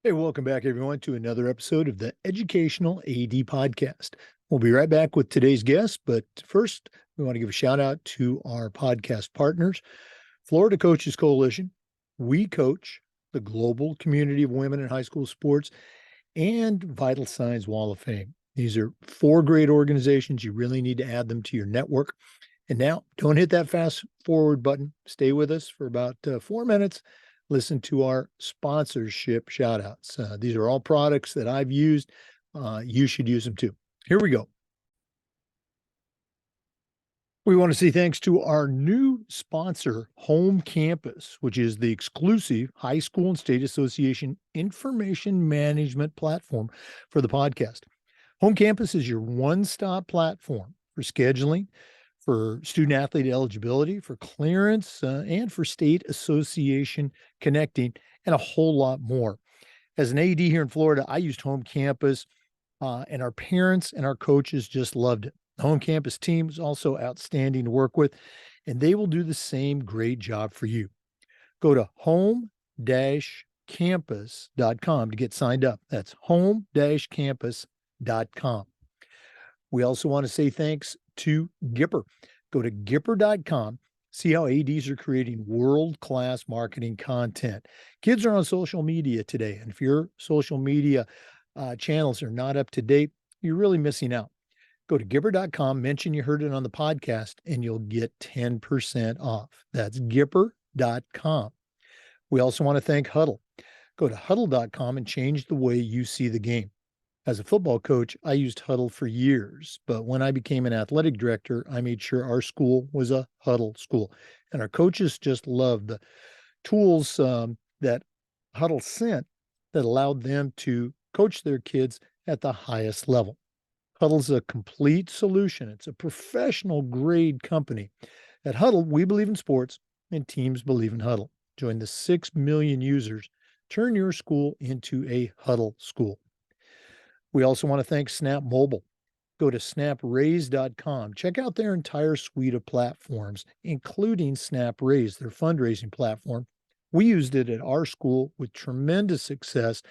Hey, welcome back, everyone, to another episode of the Educational AD Podcast. We'll be right back with today's guest, but first, we want to give a shout out to our podcast partners, Florida Coaches Coalition, We Coach, the global community of women in high school sports, and Vital Signs Wall of Fame. These are four great organizations. You really need to add them to your network. And now, don't hit that fast forward button. Stay with us for about 4 minutes. Listen to our sponsorship shout outs. These are all products that I've used. You should use them too. Here we go. We want to say thanks to our new sponsor, Home Campus, which is the exclusive high school and state association information management platform for the podcast. Home Campus is your one-stop platform for scheduling, for student athlete eligibility, for clearance, and for state association connecting, and a whole lot more. As an AD here in Florida, I used Home Campus, and our parents and our coaches just loved it. The Home Campus team is also outstanding to work with, and they will do the same great job for you. Go to home-campus.com to get signed up. That's home-campus.com. We also want to say thanks to Gipper. Go to Gipper.com. See how ADs are creating world-class marketing content. Kids are on social media today, and if your social media channels are not up to date, you're really missing out. Go to Gipper.com, mention you heard it on the podcast, and you'll get 10% off. That's Gipper.com. We also want to thank Huddle. Go to Huddle.com and change the way you see the game. As a football coach, I used Huddle for years, but when I became an athletic director, I made sure our school was a Huddle school. And our coaches just loved the tools that Huddle sent that allowed them to coach their kids at the highest level. Huddle's a complete solution. It's a professional grade company. At Huddle, we believe in sports and teams believe in Huddle. Join the 6 million users. Turn your school into a Huddle school. We also want to thank Snap Mobile. Go to snapraise.com. Check out their entire suite of platforms, including Snap Raise, their fundraising platform. We used it at our school with tremendous success,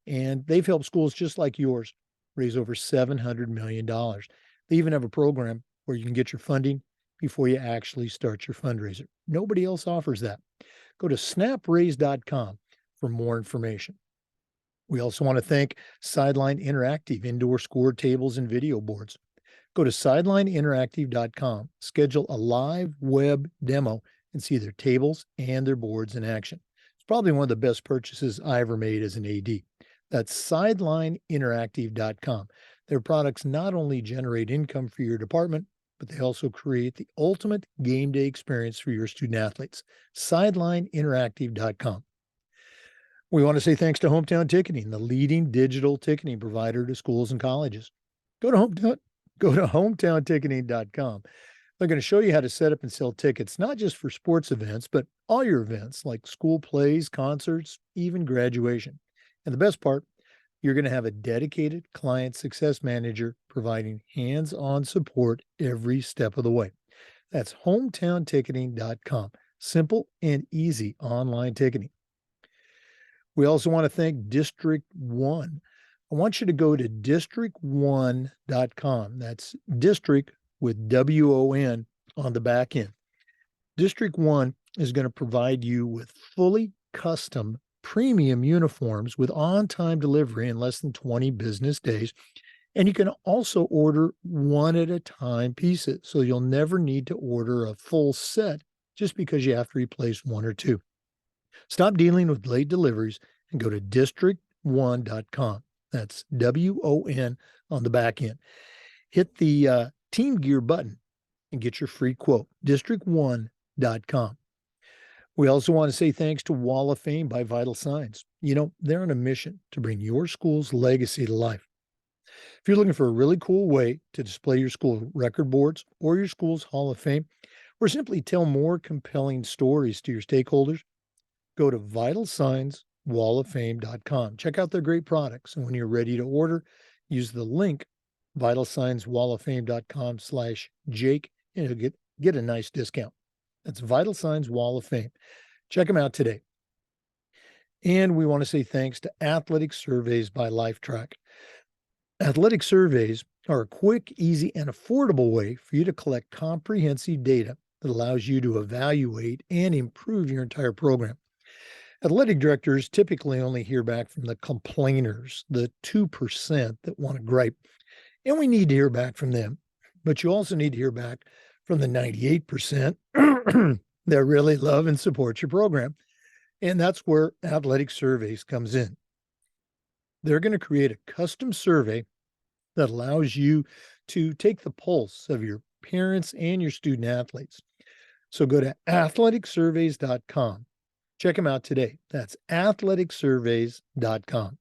and they've helped schools just like yours raise over $700 million. They even have a program where you can get your funding before you actually start your fundraiser. Nobody else offers that. Go to snapraise.com for more information. We also want to thank Sideline Interactive indoor score tables and video boards. Go to sidelineinteractive.com, schedule a live web demo, and see their tables and their boards in action. It's probably one of the best purchases I ever made as an AD. That's sidelineinteractive.com. Their products not only generate income for your department, but they also create the ultimate game day experience for your student athletes. Sidelineinteractive.com. We want to say thanks to Hometown Ticketing, the leading digital ticketing provider to schools and colleges. Go to hometownticketing.com. They're going to show you how to set up and sell tickets, not just for sports events, but all your events like school plays, concerts, even graduation. And the best part, you're going to have a dedicated client success manager providing hands-on support every step of the way. That's hometownticketing.com. Simple and easy online ticketing. We also want to thank District 1. I want you to go to district1.com. That's district with WON on the back end. District 1 is going to provide you with fully custom premium uniforms with on-time delivery in less than 20 business days. And you can also order one at a time pieces, so you'll never need to order a full set just because you have to replace one or two. Stop dealing with late deliveries and go to district1.com. That's WON on the back end. Hit the Team Gear button and get your free quote, district1.com. We also want to say thanks to Wall of Fame by Vital Signs. You know, they're on a mission to bring your school's legacy to life. If you're looking for a really cool way to display your school record boards or your school's Hall of Fame, or simply tell more compelling stories to your stakeholders, go to vitalsignswalloffame.com. Check out their great products. And when you're ready to order, use the link vitalsignswalloffame.com/Jake and you'll get a nice discount. That's Vital Signs Wall of Fame. Check them out today. And we want to say thanks to Athletic Surveys by LifeTrack. Athletic surveys are a quick, easy, and affordable way for you to collect comprehensive data that allows you to evaluate and improve your entire program. Athletic directors typically only hear back from the complainers, the 2% that want to gripe, and we need to hear back from them. But you also need to hear back from the 98% that really love and support your program. And that's where Athletic Surveys comes in. They're going to create a custom survey that allows you to take the pulse of your parents and your student athletes. So go to athleticsurveys.com. Check them out today. That's athleticsurveys.com.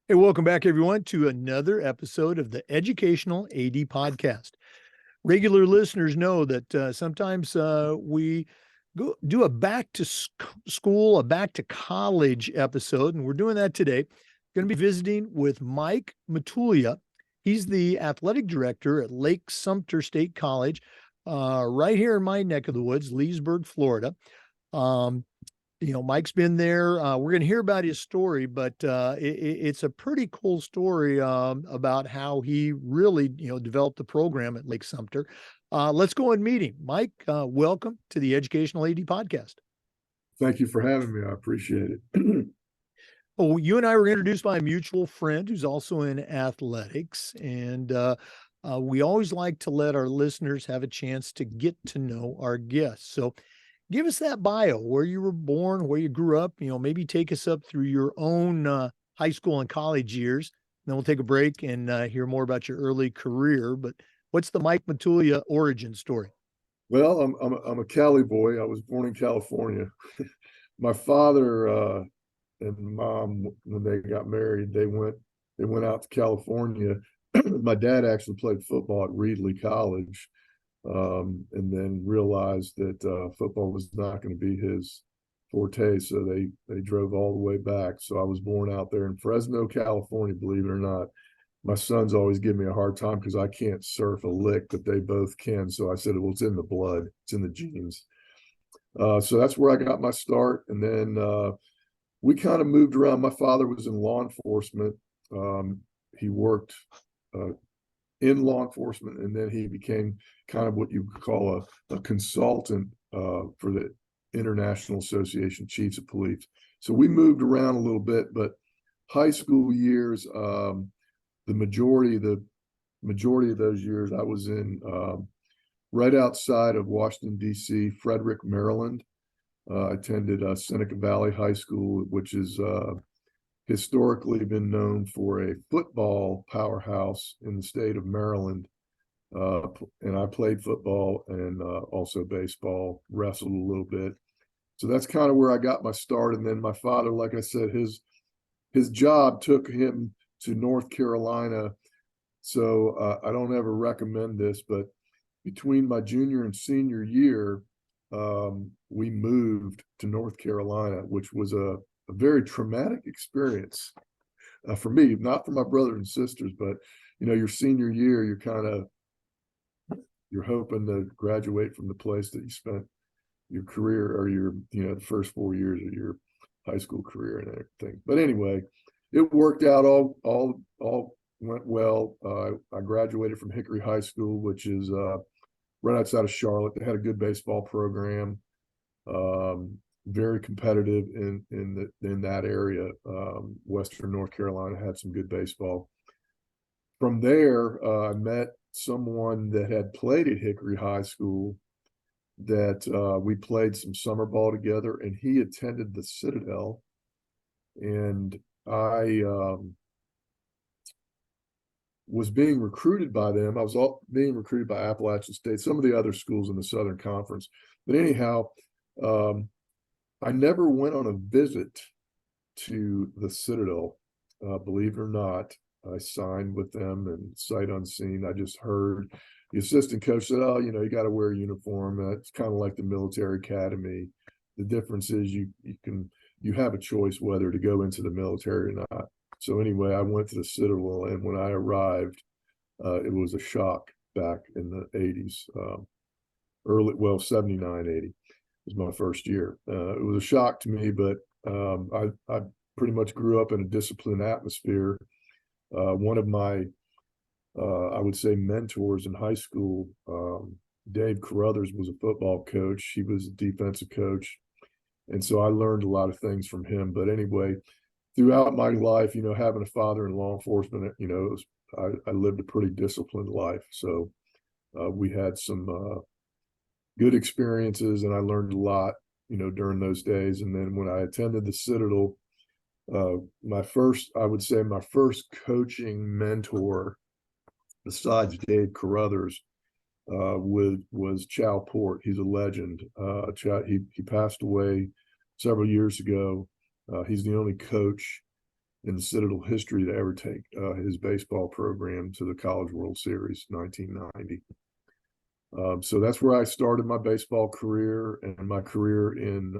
Hey, welcome back, everyone, to another episode of the Educational AD Podcast. Regular listeners know that sometimes we do a back to school, a back to college episode, and we're doing that today. Going to be visiting with Mike Matulia. He's the athletic director at Sumter State College, right here in my neck of the woods, Leesburg, Florida. Mike's been there. We're going to hear about his story, but it's a pretty cool story about how he really, developed the program at Lake Sumter. Let's go and meet him. Mike, welcome to the Educational AD Podcast. Thank you for having me. I appreciate it. Oh, you and I were introduced by a mutual friend who's also in athletics, and we always like to let our listeners have a chance to get to know our guests. So give us that bio, where you were born, where you grew up, maybe take us up through your own high school and college years. Then we'll take a break and hear more about your early career. But what's the Mike Matulia origin story? Well, I'm a Cali boy. I was born in California. My father and mom, when they got married, they went out to California. My dad actually played football at Reedley College, and then realized that football was not going to be his forte, so they drove all the way back. So I was born out there in Fresno, California, believe it or not. My sons always give me a hard time because I can't surf a lick, but they both can. So I said, well, it's in the blood, it's in the genes. So that's where I got my start. And then we kind of moved around. My father was in law enforcement. He worked in law enforcement, and then he became kind of what you could call a consultant for the International Association of Chiefs of Police. So we moved around a little bit, but high school years, the majority of those years, I was in right outside of Washington, D.C., Frederick, Maryland. I attended Seneca Valley High School, which is historically been known for a football powerhouse in the state of Maryland. And I played football and also baseball, wrestled a little bit. So that's kind of where I got my start. And then my father, like I said, his job took him to North Carolina. So I don't ever recommend this, but between my junior and senior year, we moved to North Carolina, which was a very traumatic experience for me, not for my brothers and sisters, but your senior year, you're hoping to graduate from the place that you spent your career, or your the first 4 years of your high school career and everything. But anyway, it worked out. All went well. I graduated from Hickory High School, which is right outside of Charlotte. They had a good baseball program. Very competitive in that area. Western North Carolina had some good baseball. From there, I met someone that had played at Hickory High School, that we played some summer ball together, and he attended the Citadel, and I was being recruited by them. I was being recruited by Appalachian State, some of the other schools in the Southern Conference. But anyhow, I never went on a visit to the Citadel, believe it or not. I signed with them, and sight unseen, I just heard the assistant coach said, "Oh, you got to wear a uniform. It's kind of like the military academy. The difference is you have a choice whether to go into the military or not." So anyway, I went to the Citadel, and when I arrived, it was a shock back in the 80s, 79, 80. was my first year. It was a shock to me, but I pretty much grew up in a disciplined atmosphere. One of my, I would say, mentors in high school, Dave Carruthers, was a football coach. He was a defensive coach. And so I learned a lot of things from him. But anyway, throughout my life, having a father in law enforcement, I lived a pretty disciplined life. So we had some good experiences, and I learned a lot, during those days. And then when I attended the Citadel, I would say my first coaching mentor, besides Dave Carruthers, was Chow Port. He's a legend. He passed away several years ago. He's the only coach in the Citadel history to ever take his baseball program to the College World Series, 1990. So that's where I started my baseball career and my career in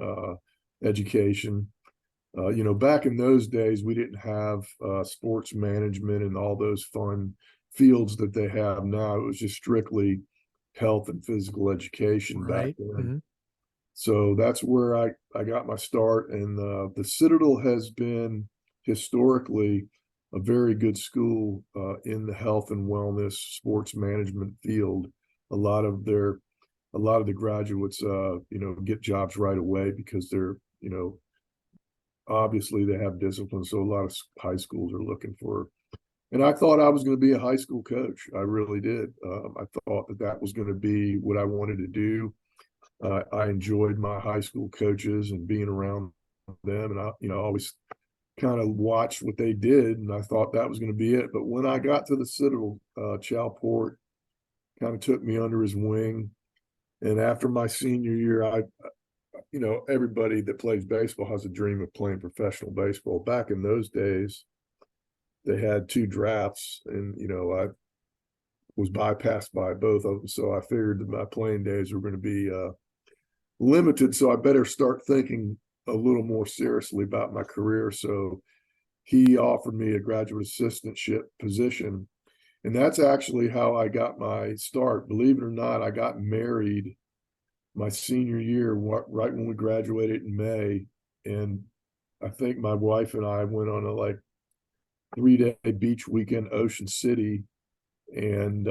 education. Back in those days, we didn't have sports management and all those fun fields that they have now. It was just strictly health and physical education back then. Mm-hmm. So that's where I got my start. And the Citadel has been historically a very good school in the health and wellness sports management field. A lot of the graduates, get jobs right away because they're, obviously they have discipline. So a lot of high schools are looking for. And I thought I was going to be a high school coach. I really did. I thought that was going to be what I wanted to do. I enjoyed my high school coaches and being around them. And I always kind of watched what they did. And I thought that was going to be it. But when I got to the Citadel, Chow Port kind of took me under his wing. And after my senior year, everybody that plays baseball has a dream of playing professional baseball. Back in those days, they had 2 drafts, and I was bypassed by both of them. So I figured that my playing days were going to be limited. So I better start thinking a little more seriously about my career. So he offered me a graduate assistantship position, and that's actually how I got my start. Believe it or not, I got married my senior year, right when we graduated in May, and I think my wife and I went on a 3-day beach weekend, Ocean City, and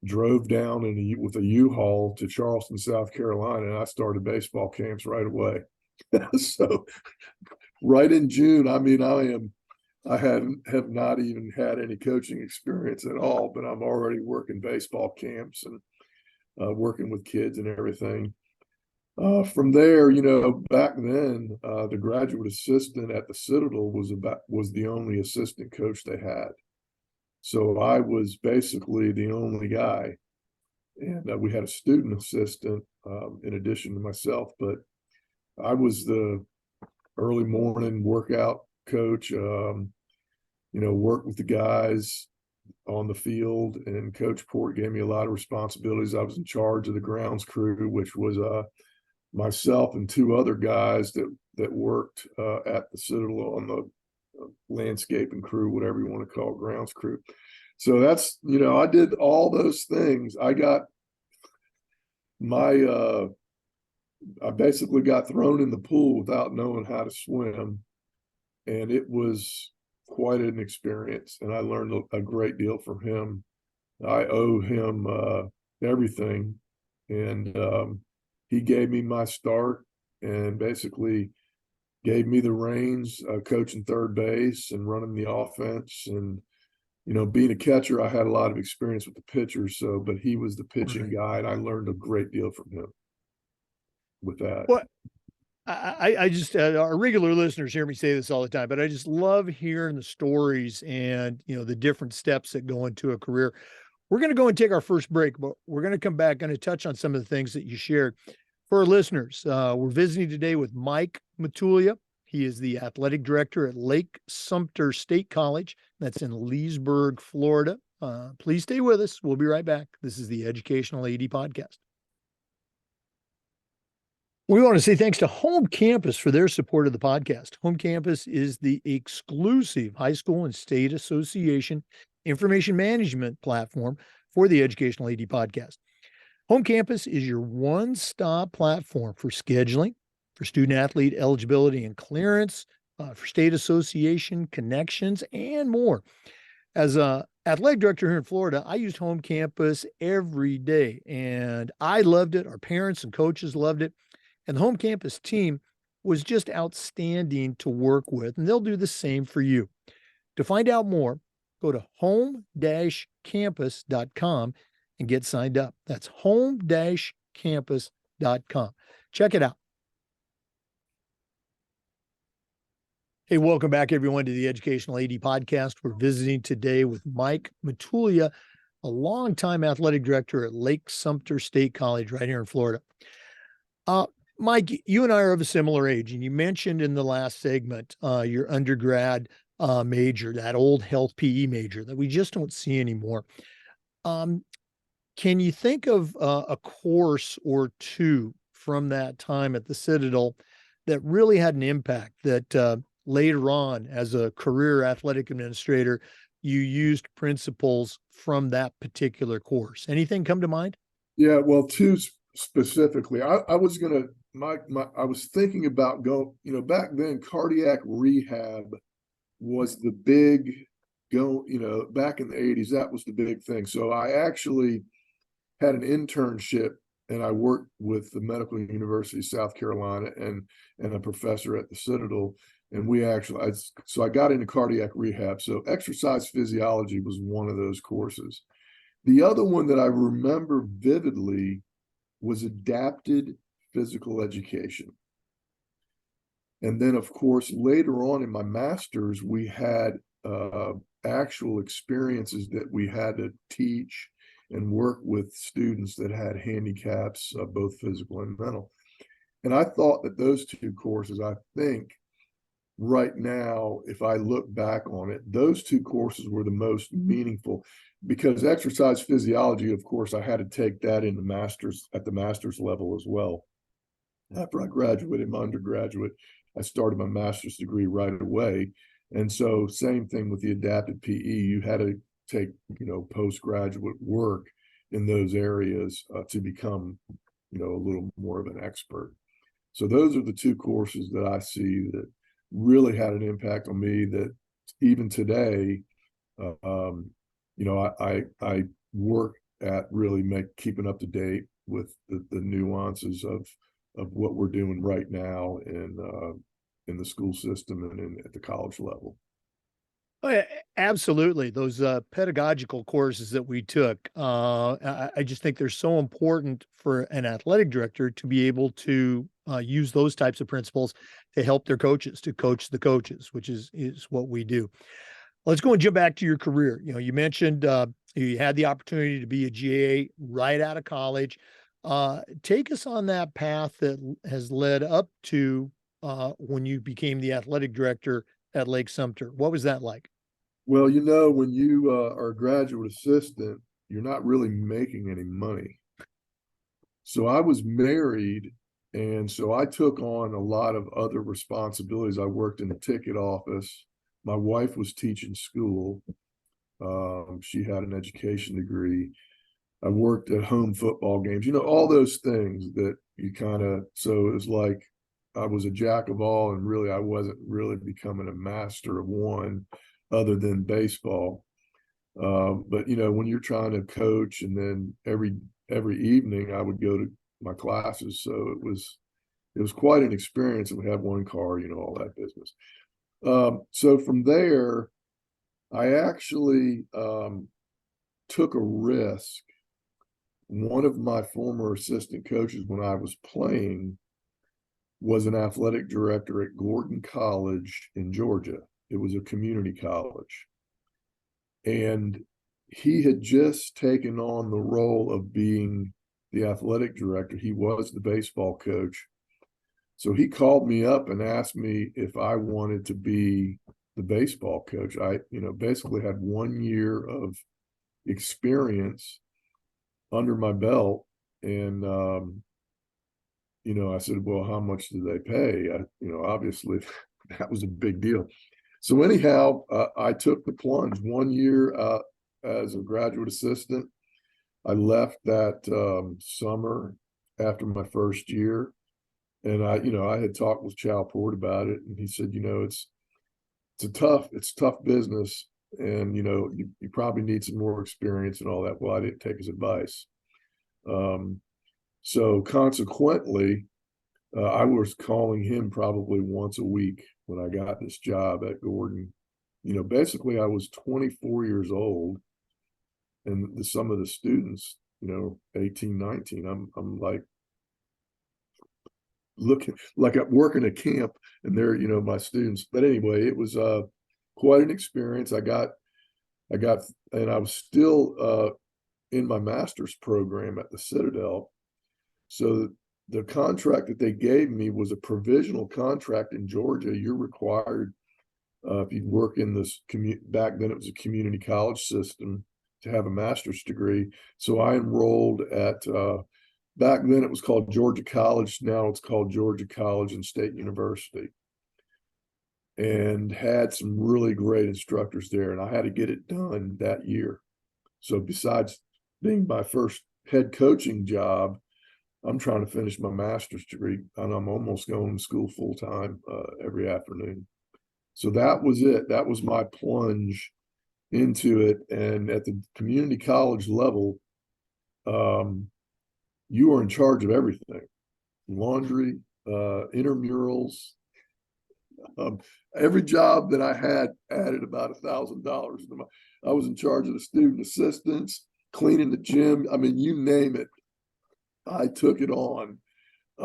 drove down with a U-Haul to Charleston, South Carolina, and I started baseball camps right away. So right in June, I have not even had any coaching experience at all, but I'm already working baseball camps and working with kids and everything. From there, back then, the graduate assistant at the Citadel was the only assistant coach they had. So I was basically the only guy, and we had a student assistant in addition to myself. But I was the early morning workout coach. Worked with the guys on the field, and Coach Port gave me a lot of responsibilities. I was in charge of the grounds crew, which was myself and 2 other guys that worked at the Citadel on the landscaping crew, whatever you want to call it, grounds crew. So that's, I did all those things. I basically got thrown in the pool without knowing how to swim, and it was quite an experience, and I learned a great deal from him. I owe him everything, and he gave me my start and basically gave me the reins, coaching third base and running the offense. And being a catcher, I had a lot of experience with the pitchers. But he was the pitching guy, and I learned a great deal from him with that. Well, I just our regular listeners hear me say this all the time, but I just love hearing the stories and the different steps that go into a career. We're going to go and take our first break, but we're going to come back and touch on some of the things that you shared. For our listeners, we're visiting today with Mike Matulia. He is the athletic director at Lake Sumter State College. That's in Leesburg, Florida. Please stay with us. We'll be right back. This is the Educational AD Podcast. We want to say thanks to Home Campus for their support of the podcast. Home Campus is the exclusive high school and state association information management platform for the Educational AD Podcast. Home Campus is your one-stop platform for scheduling, for student athlete eligibility and clearance, for state association connections, and more. As a athletic director here in Florida, I used Home Campus every day, and I loved it. Our parents and coaches loved it, and the Home Campus team was just outstanding to work with, and they'll do the same for you. To find out more, go to home-campus.com and get signed up. That's home-campus.com. Check it out. Hey, welcome back, everyone, to the Educational AD Podcast. We're visiting today with Mike Matulia, a longtime athletic director at Lake Sumter State College right here in Florida. Mike, you and I are of a similar age, and you mentioned in the last segment your undergrad major, that old health PE major that we just don't see anymore. Can you think of a course or two from that time at the Citadel that really had an impact that later on as a career athletic administrator, you used principles from that particular course? Anything come to mind? Yeah, well, two specifically. I was gonna I was thinking about back then cardiac rehab was the big back in the 80s, that was the big thing. So I actually had an internship and I worked with the Medical University of South Carolina and a professor at the Citadel. And so I got into cardiac rehab. So exercise physiology was one of those courses. The other one that I remember vividly was adapted physical education. And then, of course, later on in my master's, we had actual experiences that we had to teach and work with students that had handicaps, both physical and mental. And I thought that those two courses, I think right now, if I look back on it, those two courses were the most meaningful, because exercise physiology, of course, I had to take that in the master's at the master's level as well. After I graduated my undergraduate, I started my master's degree right away. And so same thing with the adapted PE, you had to take, postgraduate work in those areas to become, a little more of an expert. So those are the two courses that I see that really had an impact on me, that even today, I work at really keeping up to date with the nuances of what we're doing right now in the school system and at the college level. Oh, yeah, absolutely. Those pedagogical courses that we took, I just think they're so important for an athletic director to be able to use those types of principles to help their coaches, to coach the coaches, which is what we do. Let's go and jump back to your career. You mentioned you had the opportunity to be a GA right out of college. Take us on that path that has led up to when you became the athletic director at Lake Sumter. What was that like? Well, when you are a graduate assistant, you're not really making any money. So I was married, and so I took on a lot of other responsibilities. I worked in the ticket office. My wife was teaching school. She had an education degree. I worked at home football games, all those things that so it was like I was a jack of all, and really I wasn't really becoming a master of one other than baseball. But when you're trying to coach, and then every evening I would go to my classes, so it was quite an experience. And we had one car, all that business. So from there, I actually took a risk. One of my former assistant coaches when I was playing was an athletic director at Gordon College in Georgia. It was a community college. And he had just taken on the role of being the athletic director. He was the baseball coach. So he called me up and asked me if I wanted to be the baseball coach. I, basically had 1 year of experience under my belt. And, I said, well, how much do they pay? Obviously that was a big deal. So anyhow, I took the plunge 1 year as a graduate assistant. I left that summer after my first year, and I had talked with Port about it, and he said, it's tough business, and you probably need some more experience and all that. Well, I didn't take his advice. So consequently, I was calling him probably once a week when I got this job at Gordon. Basically I was 24 years old, and some of the students, 18, 19, I'm like looking like I'm working a camp, and they're, my students. But anyway, it was quite an experience. I got, and I was still in my master's program at the Citadel. So the contract that they gave me was a provisional contract in Georgia. You're required, if you work in this back then it was a community college system, to have a master's degree. So I enrolled at, back then it was called Georgia College. Now it's called Georgia College and State University, and had some really great instructors there. And I had to get it done that year. So besides being my first head coaching job, I'm trying to finish my master's degree, and I'm almost going to school full time every afternoon. So that was it. That was my plunge into it. And at the community college level, you are in charge of everything: laundry, intramurals. Every job that I had added about $1,000. I was in charge of the student assistants, cleaning the gym. I mean, you name it, I took it on.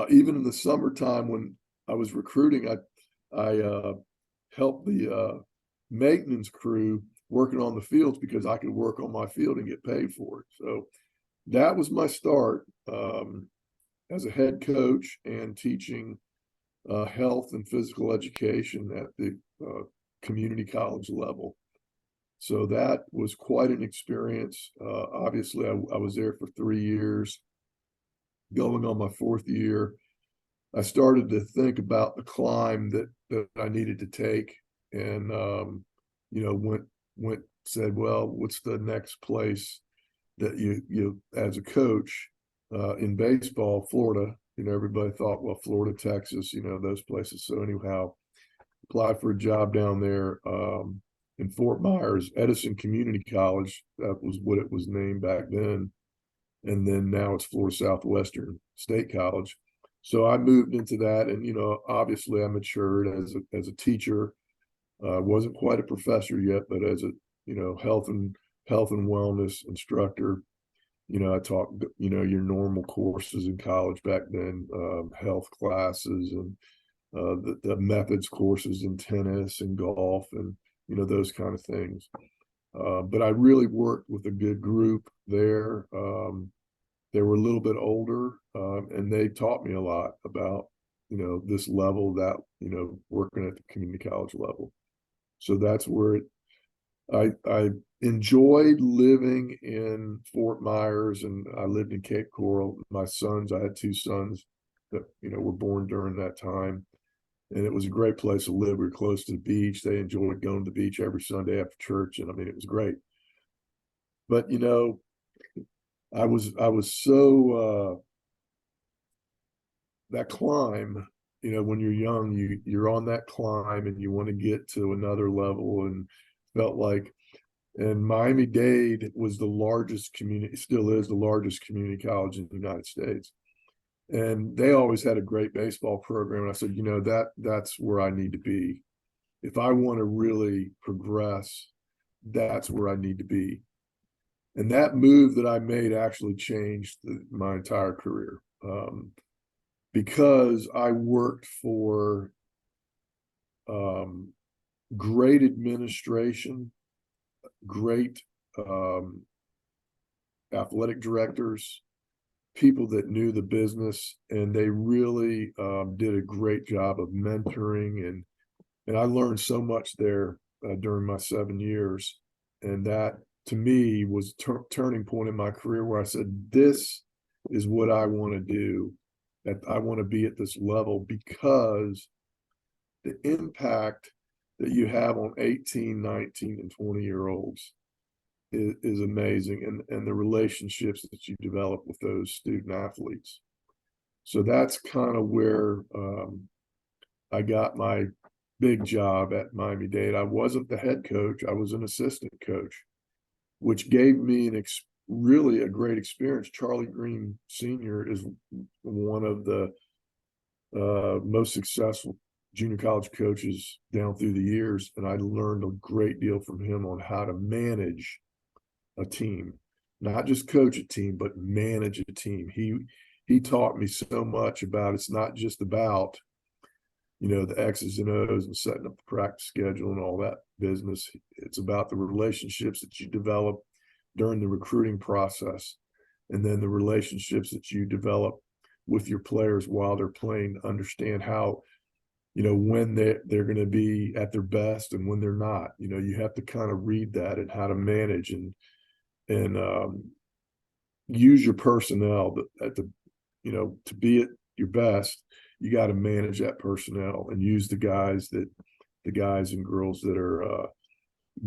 Even in the summertime when I was recruiting, I helped the maintenance crew working on the fields because I could work on my field and get paid for it. So that was my start as a head coach and teaching health and physical education at the community college level. So that was quite an experience. Obviously, I was there for 3 years. Going on my 4th year, I started to think about the climb that I needed to take, and said, well, what's the next place that you as a coach in baseball? Florida. Everybody thought, well, Florida, Texas, those places. So anyhow, applied for a job down there in Fort Myers, Edison Community College. That was what it was named back then. And then now it's Florida Southwestern State College. So I moved into that, and obviously I matured as a teacher. Wasn't quite a professor yet, but as a health and wellness instructor. I taught your normal courses in college back then, health classes, and the methods courses in tennis and golf, and those kind of things. But I really worked with a good group there. They were a little bit older, and they taught me a lot about, this level, that, working at the community college level. So that's where I enjoyed living in Fort Myers, and I lived in Cape Coral. I had 2 sons that, were born during that time. And it was a great place to live. We were close to the beach. They enjoyed going to the beach every Sunday after church. And I mean, it was great. But, I was so that climb, when you're young, you're on that climb and you want to get to another level, and felt like, and Miami-Dade was the largest community, still is the largest community college in the United States. And they always had a great baseball program. And I said, that's where I need to be. If I want to really progress, that's where I need to be. And that move that I made actually changed my entire career, because I worked for great administration, great athletic directors, people that knew the business, and they really did a great job of mentoring, and I learned so much there during my 7 years. And that, to me, was a turning point in my career where I said, this is what I want to do. That I want to be at this level, because the impact that you have on 18, 19, and 20-year-olds is amazing, and the relationships that you develop with those student athletes. So that's kind of where I got my big job at Miami-Dade. I wasn't the head coach, I was an assistant coach, which gave me really a great experience. Charlie Green Sr. is one of the most successful junior college coaches down through the years, and I learned a great deal from him on how to manage a team, not just coach a team, but manage a team. He taught me so much about it's not just about, you know, the X's and O's and setting up the practice schedule and all that business. It's about the relationships that you develop during the recruiting process, and then the relationships that you develop with your players while they're playing, understand how, you know, when they're going to be at their best and when they're not. You know, you have to kind of read that and how to manage and use your personnel at the, you know, to be at your best. You got to manage that personnel and use the guys and girls that are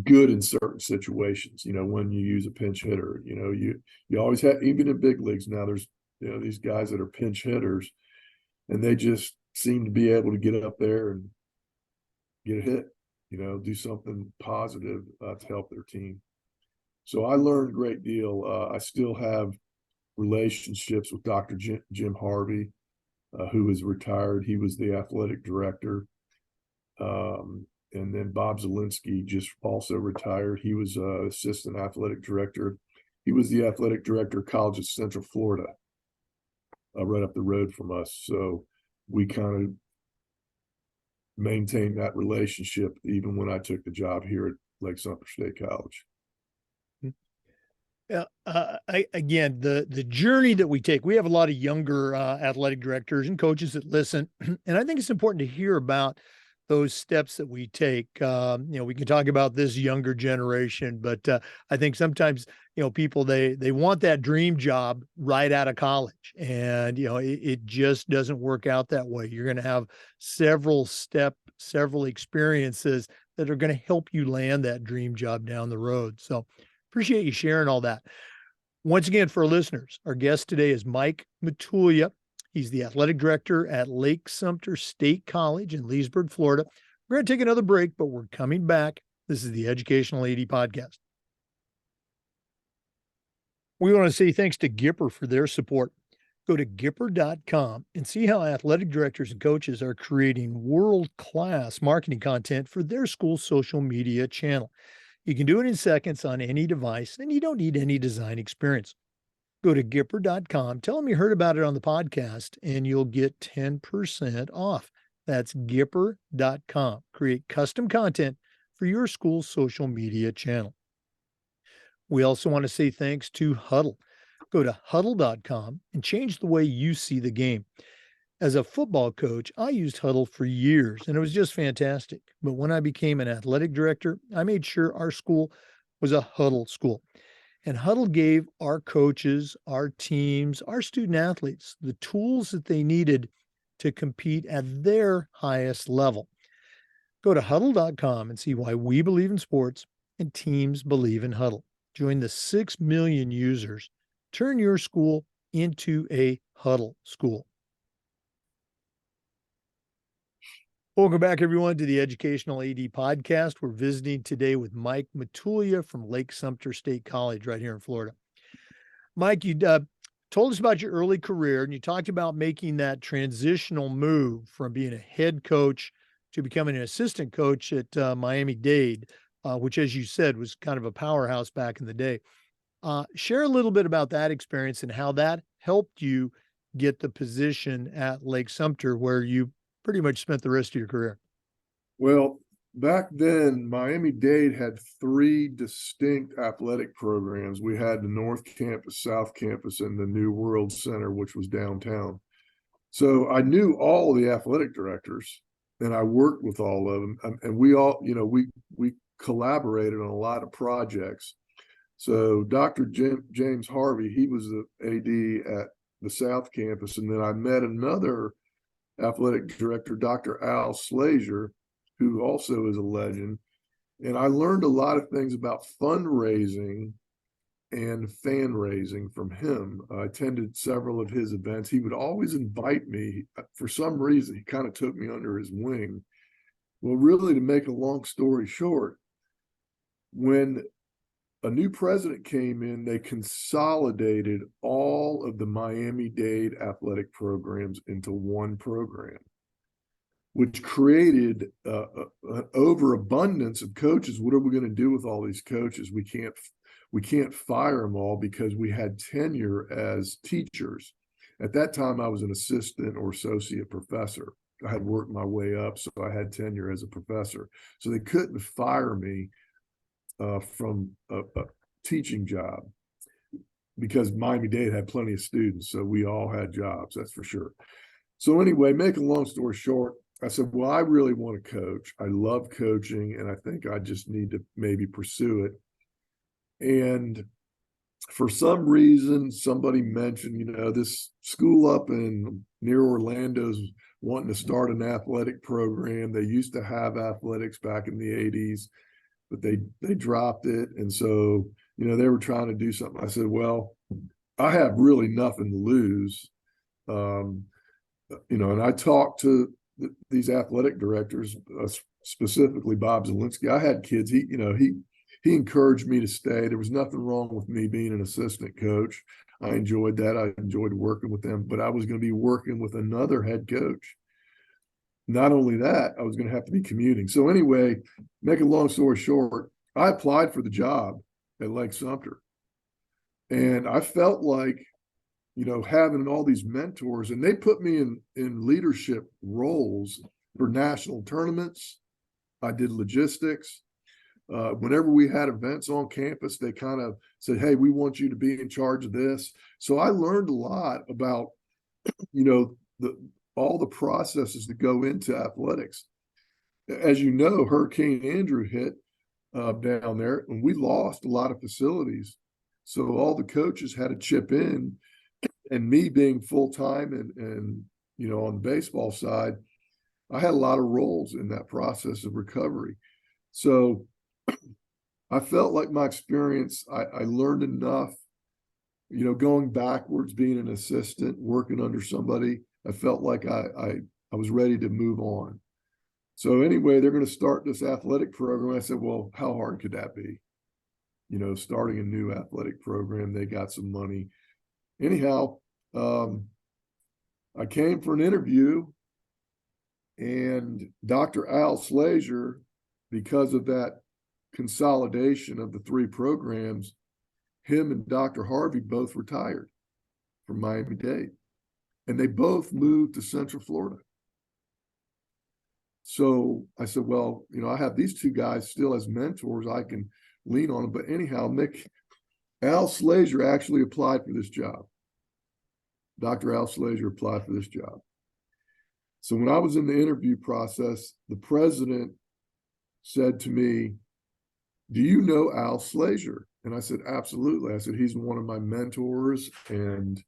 good in certain situations. You know, when you use a pinch hitter, you know, you always have, even in big leagues now, there's, you know, these guys that are pinch hitters, and they just seem to be able to get up there and get a hit, you know, do something positive to help their team. So I learned a great deal. I still have relationships with Dr. Jim Harvey, who is retired. He was the athletic director. And then Bob Zielinski just also retired. He was assistant athletic director. He was the athletic director of College of Central Florida, right up the road from us. So we kind of maintained that relationship even when I took the job here at Lake Sumter State College. Yeah, again, the journey that we take, we have a lot of younger athletic directors and coaches that listen, and I think it's important to hear about those steps that we take. You know, we can talk about this younger generation, but I think sometimes, you know, people, they want that dream job right out of college, and, you know, it just doesn't work out that way. You're going to have several experiences that are going to help you land that dream job down the road. So appreciate you sharing all that. Once again, for our listeners, our guest today is Mike Matulia. He's the athletic director at Lake Sumter State College in Leesburg, Florida. We're going to take another break, but we're coming back. This is the Educational AD Podcast. We want to say thanks to Gipper for their support. Go to Gipper.com and see how athletic directors and coaches are creating world-class marketing content for their school's social media channel. You can do it in seconds on any device, and you don't need any design experience. Go to Gipper.com, tell them you heard about it on the podcast, and you'll get 10% off. That's Gipper.com. Create custom content for your school's social media channel. We also want to say thanks to Huddle. Go to Huddle.com and change the way you see the game. As a football coach, I used Huddle for years, and it was just fantastic. But when I became an athletic director, I made sure our school was a Huddle school. And Huddle gave our coaches, our teams, our student athletes the tools that they needed to compete at their highest level. Go to Huddle.com and see why we believe in sports and teams believe in Huddle. Join the 6 million users. Turn your school into a Huddle school. Welcome back, everyone, to the Educational AD Podcast. We're visiting today with Mike Matulia from Lake Sumter State College right here in Florida. Mike, you told us about your early career, and you talked about making that transitional move from being a head coach to becoming an assistant coach at Miami-Dade, which, as you said, was kind of a powerhouse back in the day. Share a little bit about that experience and how that helped you get the position at Lake Sumter, where you pretty much spent the rest of your career. Well, back then, Miami-Dade had 3 distinct athletic programs. We had the North Campus, South Campus, and the New World Center, which was downtown. So I knew all of the athletic directors, and I worked with all of them. And we all, you know, we collaborated on a lot of projects. So Dr. James Harvey, he was the AD at the South Campus, and then I met another athletic director, Dr. Al Slazier, who also is a legend. And I learned a lot of things about fundraising and fan raising from him. I attended several of his events. He would always invite me. For some reason, he kind of took me under his wing. Well, really, to make a long story short, when a new president came in, they consolidated all of the Miami-Dade athletic programs into one program, which created an overabundance of coaches. What are we going to do with all these coaches? We can't fire them all because we had tenure as teachers. At that time, I was an assistant or associate professor. I had worked my way up, so I had tenure as a professor. So they couldn't fire me from a teaching job because Miami-Dade had plenty of students. So we all had jobs, that's for sure. So anyway, make a long story short, I said, well, I really want to coach. I love coaching, and I think I just need to maybe pursue it. And for some reason, somebody mentioned, this school up in near Orlando's wanting to start an athletic program. They used to have athletics back in the 80s, but they dropped it. And so, they were trying to do something. I said, well, I have really nothing to lose. And I talked to these athletic directors, specifically Bob Zielinski. I had kids. He encouraged me to stay. There was nothing wrong with me being an assistant coach. I enjoyed that. I enjoyed working with them, but I was going to be working with another head coach. Not only that, I was going to have to be commuting. So anyway, make a long story short, I applied for the job at Lake Sumter. And I felt like, having all these mentors, and they put me in leadership roles for national tournaments. I did logistics. Whenever we had events on campus, they kind of said, hey, we want you to be in charge of this. So I learned a lot about, all the processes that go into athletics. As you know, Hurricane Andrew hit down there, and we lost a lot of facilities. So all the coaches had to chip in, and me being full-time and on the baseball side, I had a lot of roles in that process of recovery. So I felt like my experience, I learned enough, going backwards, being an assistant, working under somebody. I felt like I was ready to move on. So anyway, they're going to start this athletic program. I said, well, how hard could that be? Starting a new athletic program, they got some money. Anyhow, I came for an interview, and Dr. Al Slager, because of that consolidation of the three programs, him and Dr. Harvey both retired from Miami-Dade, and they both moved to Central Florida. So I said, well, I have these two guys still as mentors. I can lean on them. But anyhow, Al Slager actually applied for this job. Dr. Al Slager applied for this job. So when I was in the interview process, the president said to me, do you know Al Slager? And I said, absolutely. I said, he's one of my mentors. And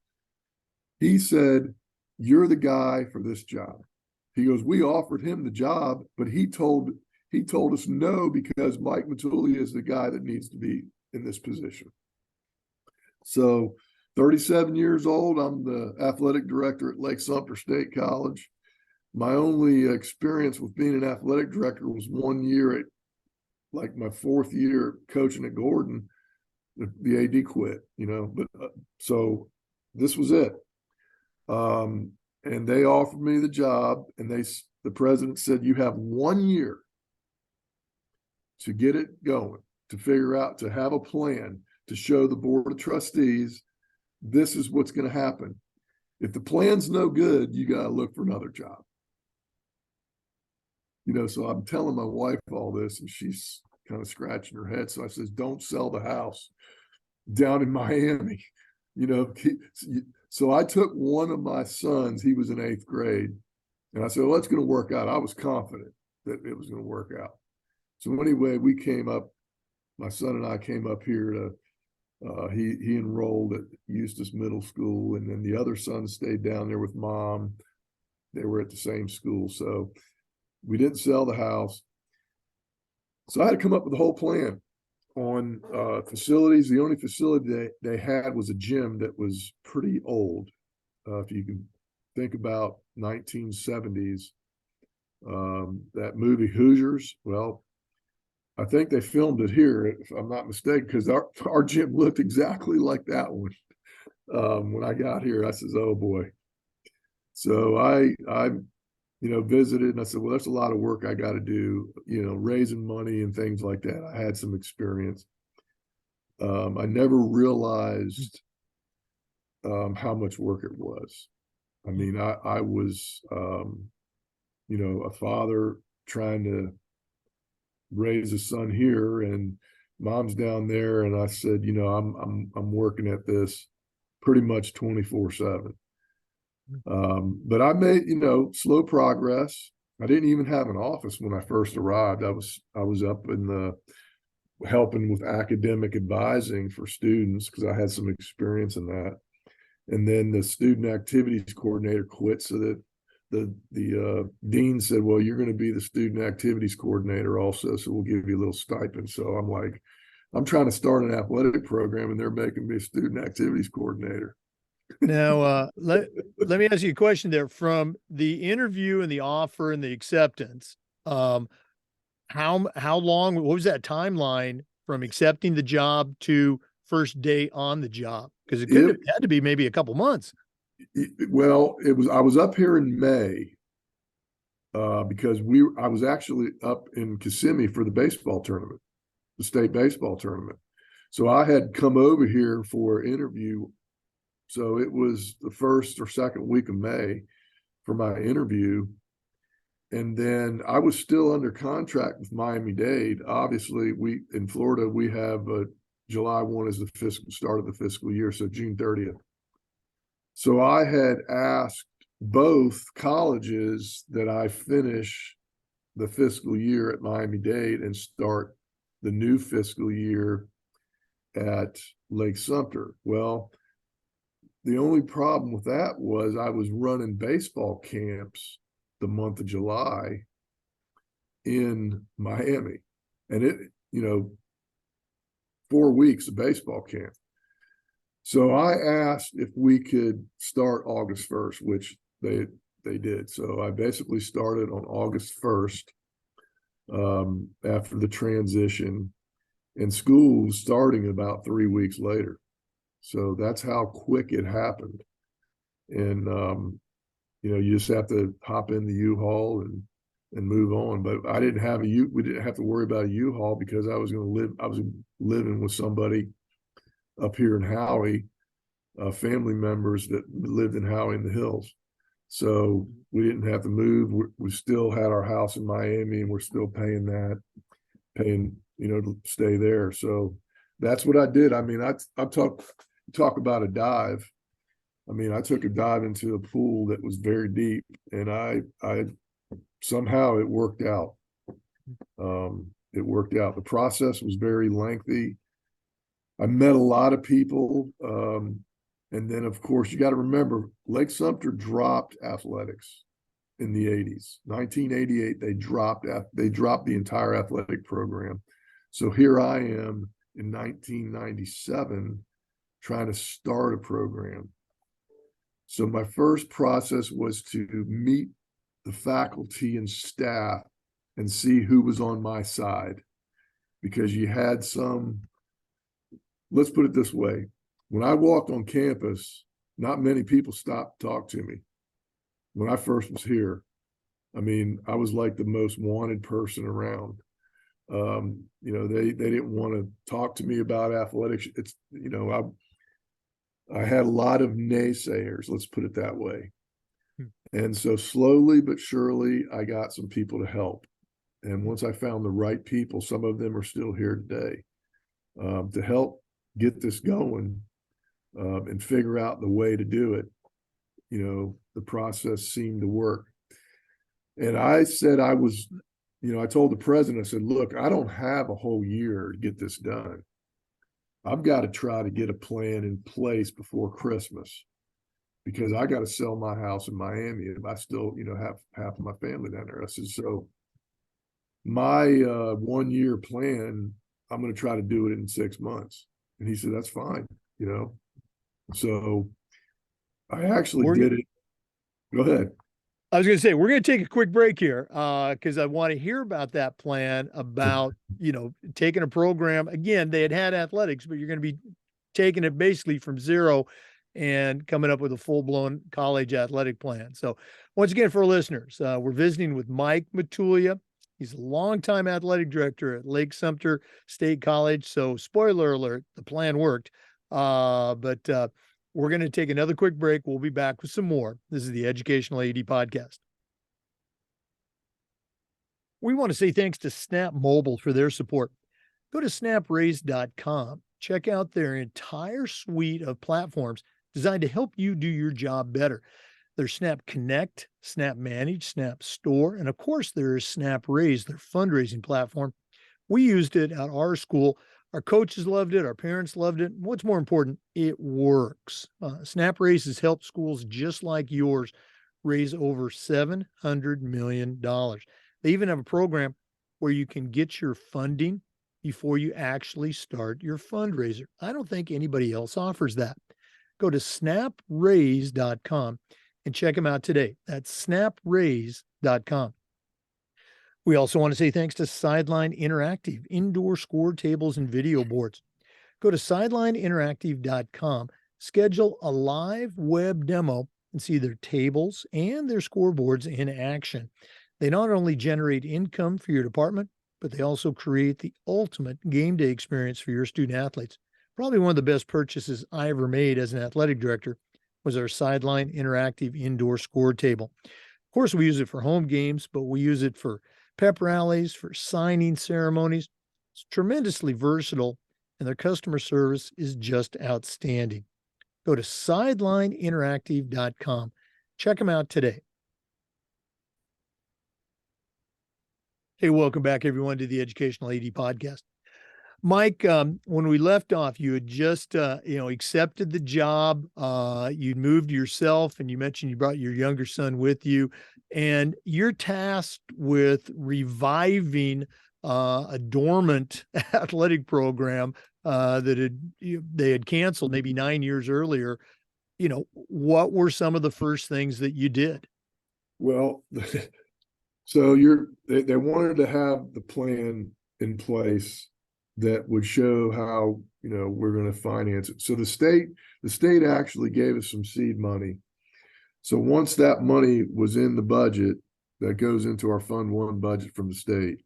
he said, you're the guy for this job. He goes, we offered him the job, but he told us no, because Mike Matulia is the guy that needs to be in this position. So 37 years old, I'm the athletic director at Lake Sumter State College. My only experience with being an athletic director was 1 year at like my fourth year coaching at Gordon. The AD quit, but so this was it. And they offered me the job, and the president said, you have 1 year to get it going, to figure out, to have a plan, to show the board of trustees, this is what's going to happen. If the plan's no good, you got to look for another job. So I'm telling my wife all this, and she's kind of scratching her head. So I says, don't sell the house down in Miami, So I took one of my sons, he was in 8th grade, and I said, well, it's going to work out. I was confident that it was going to work out. So anyway, we came up, my son and I came up here to, he enrolled at Eustis Middle School, and then the other son stayed down there with mom. They were at the same school. So we didn't sell the house. So I had to come up with a whole plan on facilities. The only facility they had was a gym that was pretty old. If you can think about 1970s, that movie Hoosiers. Well, I think they filmed it here, if I'm not mistaken, because our gym looked exactly like that one. When I got here, I says, "Oh boy." So I visited, and I said, "Well, that's a lot of work I got to do, raising money and things like that." I had some experience. I never realized how much work it was. I mean, I was, a father trying to raise a son here, and mom's down there, and I said, I'm working at this pretty much 24/7. But I made, slow progress. I didn't even have an office when I first arrived. I was up in the helping with academic advising for students because I had some experience in that. And then the student activities coordinator quit, so that the dean said, "Well, you're going to be the student activities coordinator also, so we'll give you a little stipend." So I'm like, I'm trying to start an athletic program, and they're making me a student activities coordinator. Now, let me ask you a question there. From the interview and the offer and the acceptance, how long? What was that timeline from accepting the job to first day on the job? Because it couldn't have had to be maybe a couple months. Well, it was. I was up here in May because I was actually up in Kissimmee for the baseball tournament, the state baseball tournament. So I had come over here for an interview. So it was the first or second week of May for my interview. And then I was still under contract with Miami-Dade. Obviously, in Florida, we have July 1 is the fiscal start of the fiscal year, so June 30th. So I had asked both colleges that I finish the fiscal year at Miami-Dade and start the new fiscal year at Lake Sumter. Well, the only problem with that was I was running baseball camps the month of July in Miami, and it, 4 weeks of baseball camp. So I asked if we could start August 1st, which they did. So I basically started on August 1st after the transition, and school was starting about 3 weeks later. So that's how quick it happened. And you just have to hop in the U-Haul and move on. But I didn't have we didn't have to worry about a U-Haul because I was living with somebody up here in Howie, family members that lived in Howie in the hills. So we didn't have to move. We still had our house in Miami, and we're still paying to stay there. So that's what I did. I mean, I talk about a dive. I mean, I took a dive into a pool that was very deep, and I somehow it worked out. It worked out. The process was very lengthy. I met a lot of people. And then, of course, you got to remember, Lake Sumter dropped athletics in the 80s. 1988, they dropped the entire athletic program. So here I am in 1997 trying to start a program. So my first process was to meet the faculty and staff and see who was on my side, because you had let's put it this way. When I walked on campus, not many people stopped to talk to me. When I first was here, I mean, I was like the most wanted person around. They didn't want to talk to me about athletics. It's, I had a lot of naysayers, let's put it that way. And so slowly but surely, I got some people to help. And once I found the right people, some of them are still here today, to help get this going. And figure out the way to do it. The process seemed to work. And I said I told the president, I said, "Look, I don't have a whole year to get this done. I've got to try to get a plan in place before Christmas, because I got to sell my house in Miami, and I still, have half of my family down there." I said, "So my 1 year plan, I'm going to try to do it in 6 months. And he said, that's fine, you know? So I actually did it. Go ahead. I was going to say, we're going to take a quick break here because I want to hear about that plan about, taking a program. Again, they had athletics, but you're going to be taking it basically from zero and coming up with a full-blown college athletic plan. So once again, for our listeners, we're visiting with Mike Matulia. He's a longtime athletic director at Lake Sumter State College. So spoiler alert, the plan worked. But we're going to take another quick break. We'll be back with some more. This is the Educational AD Podcast. We want to say thanks to Snap Mobile for their support. Go to snapraise.com. Check out their entire suite of platforms designed to help you do your job better. There's Snap Connect, Snap Manage, Snap Store, and of course there is Snap Raise, their fundraising platform. We used it at our school. Our coaches loved it. Our parents loved it. And what's more important, it works. Snap Raise has helped schools just like yours raise over $700 million. They even have a program where you can get your funding before you actually start your fundraiser. I don't think anybody else offers that. Go to snapraise.com and check them out today. That's snapraise.com. We also want to say thanks to Sideline Interactive, indoor score tables and video boards. Go to sidelineinteractive.com, schedule a live web demo, and see their tables and their scoreboards in action. They not only generate income for your department, but they also create the ultimate game day experience for your student athletes. Probably one of the best purchases I ever made as an athletic director was our Sideline Interactive indoor score table. Of course, we use it for home games, but we use it for pep rallies, for signing ceremonies. It's tremendously versatile, and their customer service is just outstanding. Go to sidelineinteractive.com. Check them out today. Hey, welcome back, everyone, to the Educational AD Podcast. Mike, when we left off, you had just, accepted the job. You'd moved yourself, and you mentioned you brought your younger son with you, and you're tasked with reviving a dormant athletic program that they had canceled maybe 9 years earlier. What were some of the first things that you did? Well, so they wanted to have the plan in place that would show how we're going to finance it. So the state actually gave us some seed money. So once that money was in the budget, that goes into our Fund 1 budget from the state.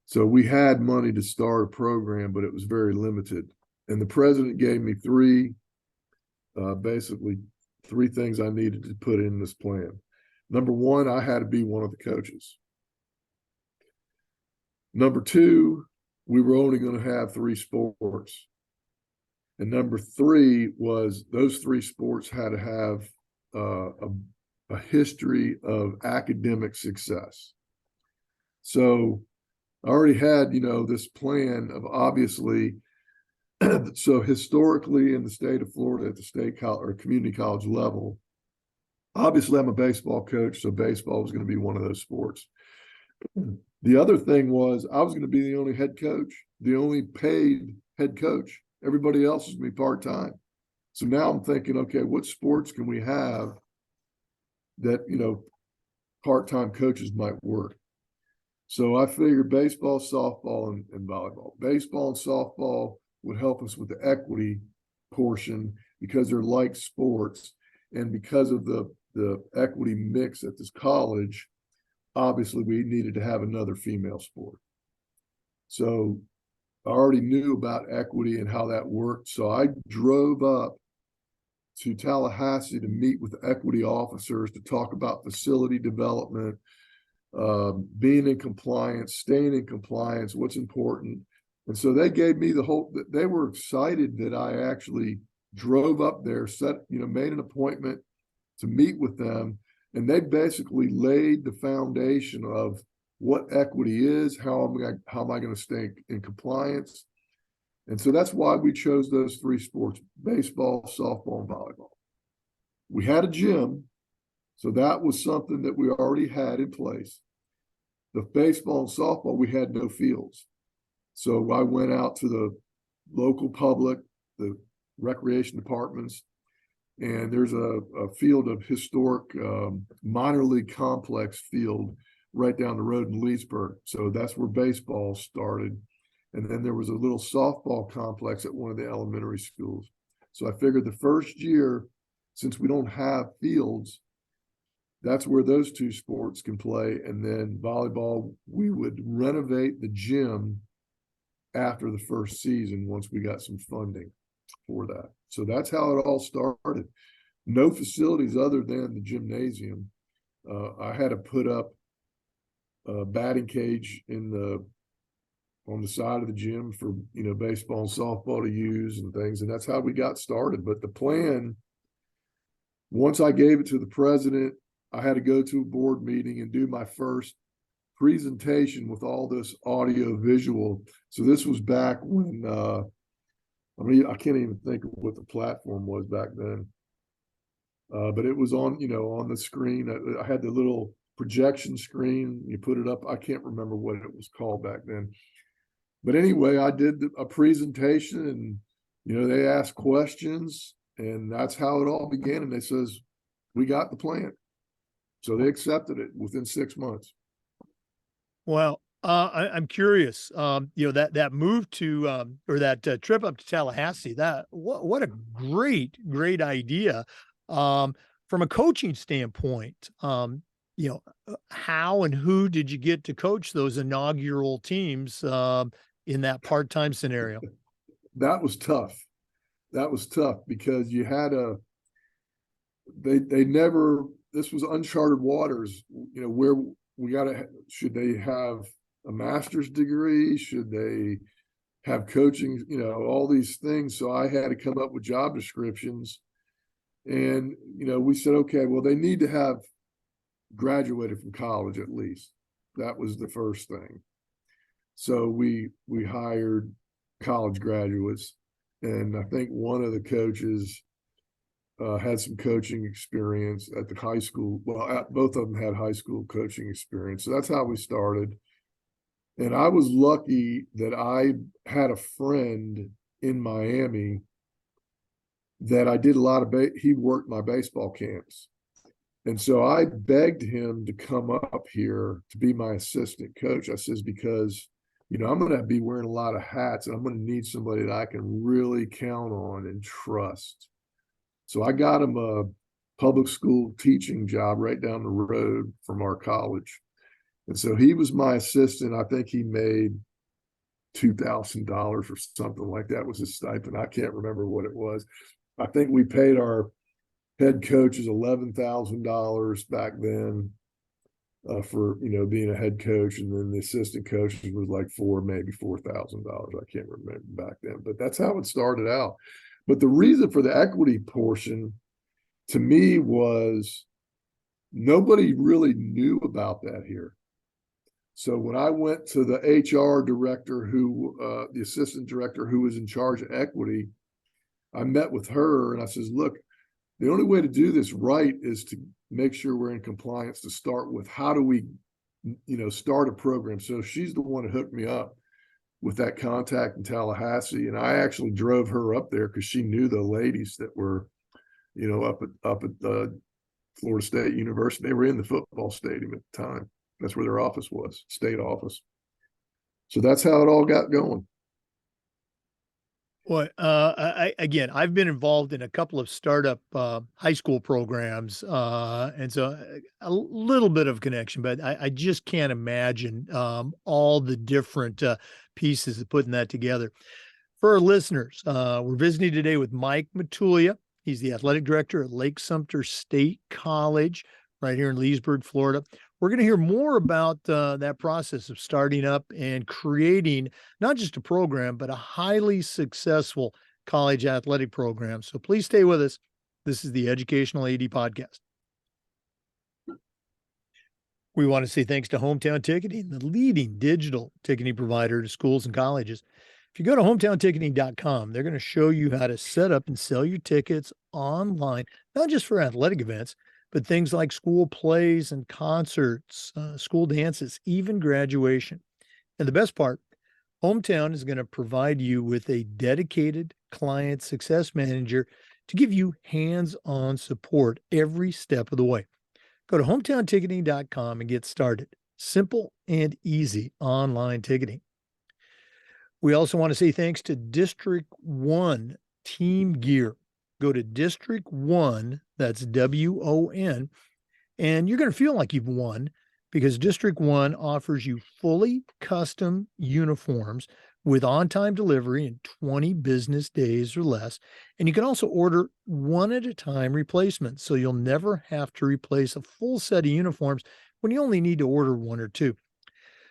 So we had money to start a program, but it was very limited. And the president gave me basically three things I needed to put in this plan. Number one, I had to be one of the coaches. Number two, we were only going to have 3 sports. And number three was those 3 sports had to have a history of academic success. So I already had, this plan of obviously, so historically in the state of Florida at the state college or community college level, obviously I'm a baseball coach, so baseball was going to be one of those sports. The other thing was I was going to be the only head coach, the only paid head coach. Everybody else is going to be part-time. So now I'm thinking, okay, what sports can we have that, part-time coaches might work? So I figured baseball, softball, and volleyball. Baseball and softball would help us with the equity portion because they're like sports. And because of the equity mix at this college, obviously we needed to have another female sport. So I already knew about equity and how that worked. So I drove up to Tallahassee to meet with equity officers to talk about facility development, being in compliance, staying in compliance, what's important. And so they gave me they were excited that I actually drove up there, made an appointment to meet with them. And they basically laid the foundation of what equity is, how am I going to stay in compliance. And so that's why we chose those 3 sports: baseball, softball, and volleyball. We had a gym, so that was something that we already had in place. the baseball and softball, we had no fields. So I went out to the local public, the recreation departments, and there's a field of historic minor league complex field right down the road in Leesburg. So that's where baseball started. And then there was a little softball complex at one of the elementary schools. So I figured the first year, since we don't have fields, that's where those two sports can play. And then volleyball, we would renovate the gym after the first season once we got some funding for that. So that's how it all started. No facilities other than the gymnasium. I had to put up a batting cage on the side of the gym for, baseball and softball to use and things. And that's how we got started. But the plan, once I gave it to the president, I had to go to a board meeting and do my first presentation with all this audio visual. So this was back when, I can't even think of what the platform was back then. But it was on the screen. I had the little projection screen. You put it up. I can't remember what it was called back then. But anyway, I did a presentation and, they asked questions and that's how it all began. And they says, we got the plan. So they accepted it within 6 months. Well, I'm curious, that move to, or that trip up to Tallahassee, what a great idea. From a coaching standpoint, how and who did you get to coach those inaugural teams, in that part-time scenario? That was tough. That was tough because you had they never, this was uncharted waters, where should they have a master's degree? Should they have coaching, all these things. So I had to come up with job descriptions and, we said, okay, well, they need to have graduated from college at least. That was the first thing. So we hired college graduates, and I think one of the coaches had some coaching experience at the high school. Well, both of them had high school coaching experience. So that's how we started. And I was lucky that I had a friend in Miami that I did a lot of, he worked my baseball camps. And so I begged him to come up here to be my assistant coach. I says, because, I'm going to be wearing a lot of hats and I'm going to need somebody that I can really count on and trust. So I got him a public school teaching job right down the road from our college. And so he was my assistant. I think he made $2,000 or something like that was his stipend. I can't remember what it was. I think we paid our head coaches $11,000 back then for being a head coach, and then the assistant coaches was like maybe $4,000. I can't remember back then, but that's how it started out. But the reason for the equity portion to me was nobody really knew about that here. So when I went to the HR director, the assistant director who was in charge of equity, I met with her and I says, look, the only way to do this right is to make sure we're in compliance to start with. How do we, start a program? So she's the one who hooked me up with that contact in Tallahassee. And I actually drove her up there because she knew the ladies that were, up at the Florida State University. They were in the football stadium at the time. That's where their office was, state office. So that's how it all got going. Well, I've been involved in a couple of startup high school programs, and so a little bit of connection, but I just can't imagine all the different pieces of putting that together. For our listeners, we're visiting today with Mike Matulia. He's the athletic director at Lake Sumter State College right here in Leesburg, Florida. We're going to hear more about that process of starting up and creating not just a program, but a highly successful college athletic program. So please stay with us. This is the Educational AD Podcast. We want to say thanks to Hometown Ticketing, the leading digital ticketing provider to schools and colleges. If you go to hometownticketing.com, they're going to show you how to set up and sell your tickets online, not just for athletic events, but things like school plays and concerts, school dances, even graduation. And the best part, Hometown is going to provide you with a dedicated client success manager to give you hands-on support every step of the way. Go to hometownticketing.com and get started. Simple and easy online ticketing. We also want to say thanks to District 1 Team Gear. Go to District 1, that's WON, and you're going to feel like you've won because District 1 offers you fully custom uniforms with on-time delivery in 20 business days or less. And you can also order one at a time replacements, so you'll never have to replace a full set of uniforms when you only need to order one or two.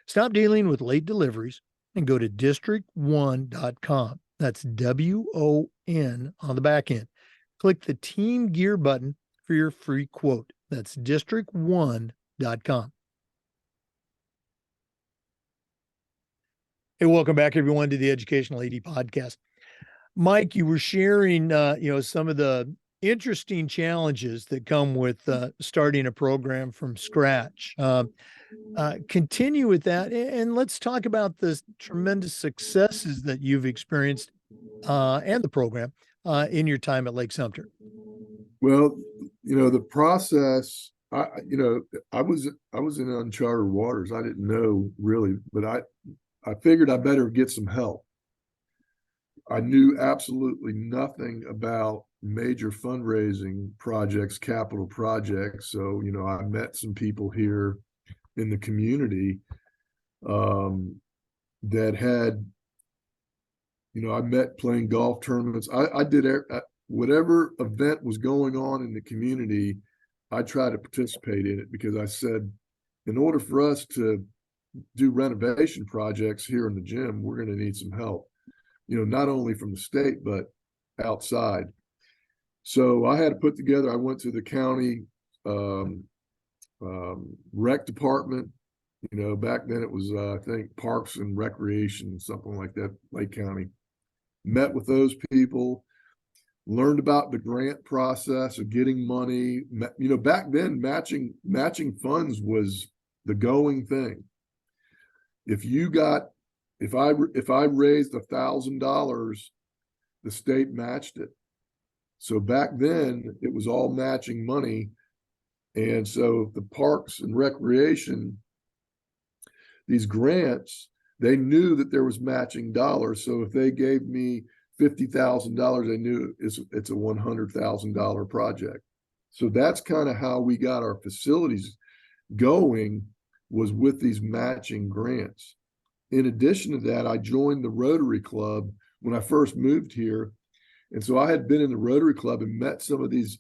Stop dealing with late deliveries and go to district1.com. That's WON on the back end. Click the Team Gear button for your free quote. That's district1.com. Hey, welcome back, everyone, to the Educational AD Podcast. Mike, you were sharing, some of the interesting challenges that come with starting a program from scratch. Continue with that, and let's talk about the tremendous successes that you've experienced and the program in your time at Lake Sumter. Well, the process, I was in uncharted waters. I didn't know really, but I figured I better get some help. I knew absolutely nothing about major fundraising projects, capital projects. So, I met some people here in the community that had, I met playing golf tournaments. I did whatever event was going on in the community. I tried to participate in it because I said, in order for us to do renovation projects here in the gym, we're going to need some help, not only from the state, but outside. So I had to put together, I went to the county rec department. Back then it was, I think, Parks and Recreation, something like that, Lake County. Met with those people, learned about the grant process of getting money. Back then matching funds was the going thing. If I raised $1,000, the state matched it. So back then it was all matching money. And so the Parks and Recreation, these grants, they knew that there was matching dollars. So if they gave me $50,000, they knew it's a $100,000 project. So that's kind of how we got our facilities going, was with these matching grants. In addition to that, I joined the Rotary Club when I first moved here. And so I had been in the Rotary Club and met some of these,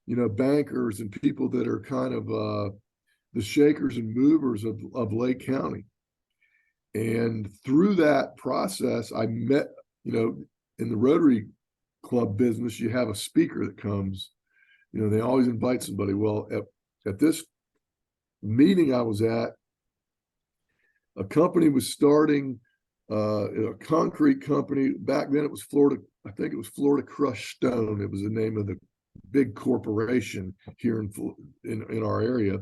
bankers and people that are kind of the shakers and movers of Lake County. And through that process, I met, in the Rotary Club business, you have a speaker that comes, they always invite somebody. Well, at this meeting I was at, a company was starting, a concrete company. Back then it was Florida, I think it was Florida Crushed Stone. It was the name of the big corporation here in our area.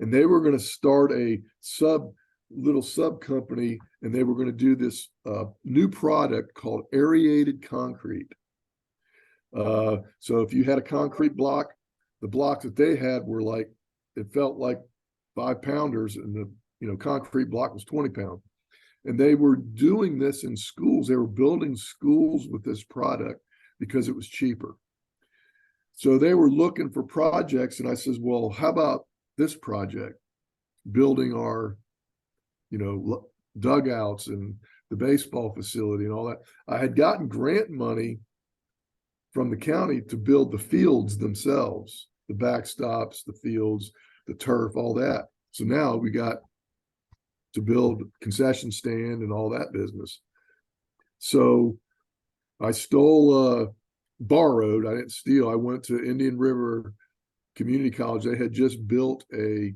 And they were going to start a little sub company, and they were going to do this new product called aerated concrete. So if you had a concrete block, the blocks that they had were like, it felt like 5-pounders, and the concrete block was 20 pounds. And they were doing this in schools. They were building schools with this product because it was cheaper. So they were looking for projects, and I says, well, how about this project, building our, dugouts and the baseball facility and all that. I had gotten grant money from the county to build the fields themselves, the backstops, the fields, the turf, all that. So now we got to build concession stand and all that business. So I borrowed, I didn't steal. I went to Indian River Community College. They had just built a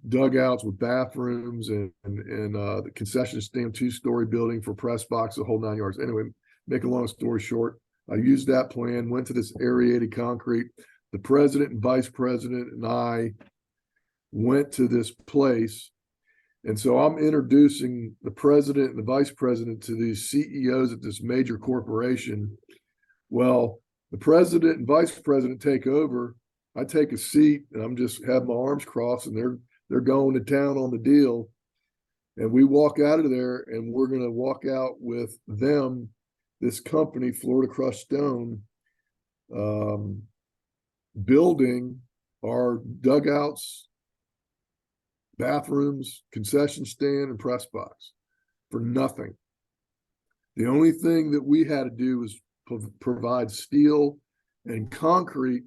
dugouts with bathrooms and the concession stand 2-story building for press box, the whole 9 yards. Anyway, make a long story short, I used that plan, went to this aerated concrete. the president and vice president and I went to this place. And so I'm introducing the president and the vice president to these CEOs at this major corporation. Well, the president and vice president take over. I take a seat and I'm just have my arms crossed, and they're going to town on the deal. And we walk out of there, and we're going to walk out with them, this company, Florida Crushed Stone, building our dugouts, bathrooms, concession stand, and press box for nothing. The only thing that we had to do was provide steel and concrete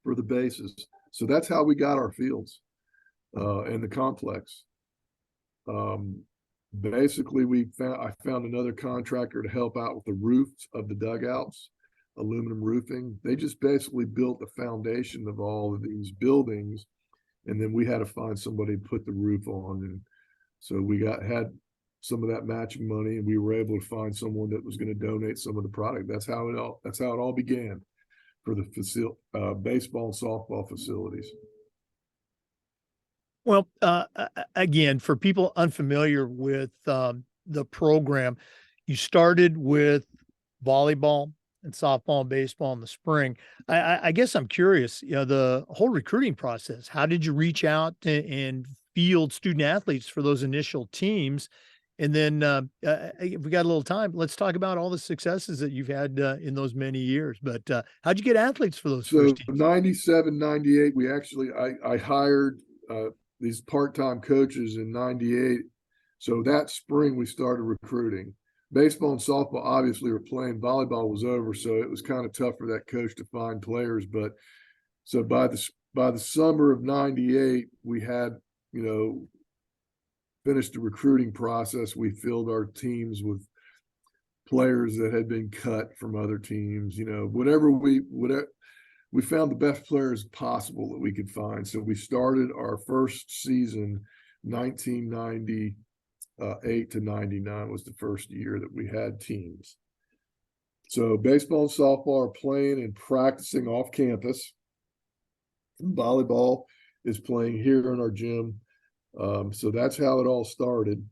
for the bases. So that's how we got our fields and the complex. Basically, I found another contractor to help out with the roofs of the dugouts, aluminum roofing. They just basically built the foundation of all of these buildings, and then we had to find somebody to put the roof on. And so we had some of that matching money, and we were able to find someone that was going to donate some of the product. That's how it all began for the baseball and softball facilities. Well, again, for people unfamiliar with the program, you started with volleyball and softball and baseball in the spring. I guess I'm curious, the whole recruiting process. How did you reach out and field student athletes for those initial teams? And then if we got a little time, let's talk about all the successes that you've had in those many years. But how'd you get athletes for those first teams? 97, 98, I hired these part-time coaches in 98. So that spring we started recruiting. Baseball and softball obviously were playing. Volleyball was over, so it was kind of tough for that coach to find players. But so by the summer of 98, we had, finished the recruiting process. We filled our teams with players that had been cut from other teams. Whatever we found the best players possible that we could find. So we started our first season, 1998 to 99 was the first year that we had teams. So baseball and softball are playing and practicing off campus. Volleyball is playing here in our gym. So that's how it all started.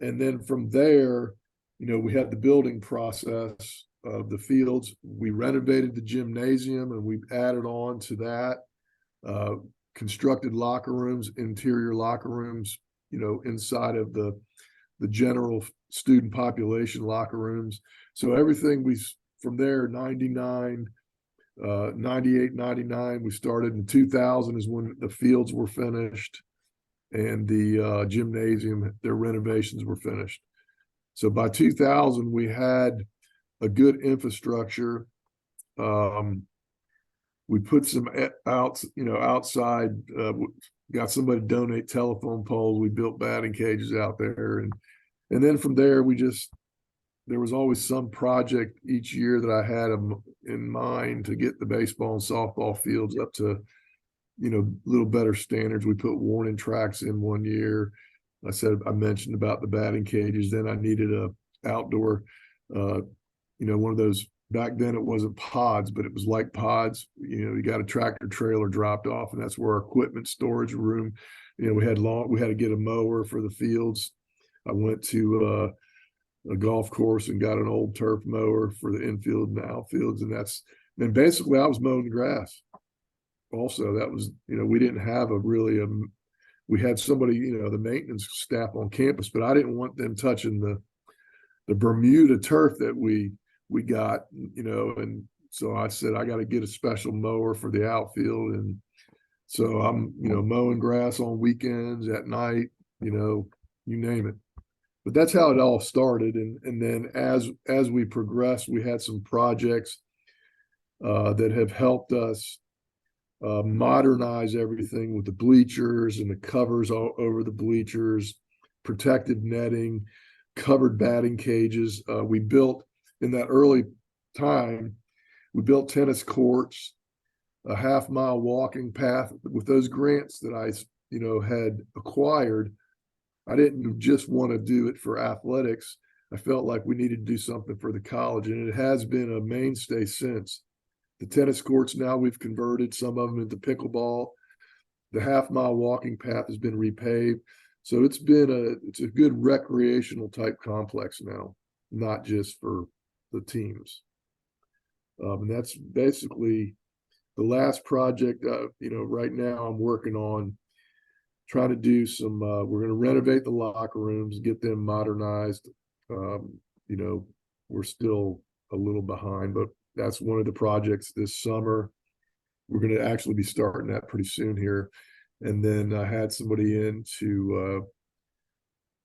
And then from there, we had the building process of the fields. We renovated the gymnasium, and we added on to that, constructed locker rooms, interior locker rooms, inside of the general student population locker rooms. So everything from there, 99, 98, 99, we started in 2000 is when the fields were finished, and the gymnasium, their renovations were finished. So by 2000, we had a good infrastructure. We put some outside, got somebody to donate telephone poles. We built batting cages out there. And then from there, there was always some project each year that I had in mind to get the baseball and softball fields up to, little better standards. We put warning tracks in one year. I mentioned about the batting cages. Then I needed a outdoor, one of those, back then it wasn't pods, but it was like pods. You got a tractor trailer dropped off, and that's where our equipment storage room, we had to get a mower for the fields. I went to a golf course and got an old turf mower for the infield and the outfields. And basically I was mowing the grass. Also, that was, we didn't have we had somebody, the maintenance staff on campus, but I didn't want them touching the Bermuda turf that we got, and so I said, I got to get a special mower for the outfield. And so I'm, mowing grass on weekends, at night, you name it. But that's how it all started. And then as we progressed, we had some projects that have helped us modernize everything with the bleachers and the covers all over the bleachers, protective netting, covered batting cages. We built, in that early time, we built tennis courts, a half-mile walking path. With those grants that I had acquired, I didn't just want to do it for athletics. I felt like we needed to do something for the college, and it has been a mainstay since. The tennis courts now we've converted some of them into pickleball. The half-mile walking path has been repaved. So it's a good recreational type complex now, not just for the teams. And that's basically the last project. Right now I'm working on trying to do some. We're going to renovate the locker rooms, get them modernized. We're still a little behind, but that's one of the projects this summer. We're going to actually be starting that pretty soon here. And then I had somebody in to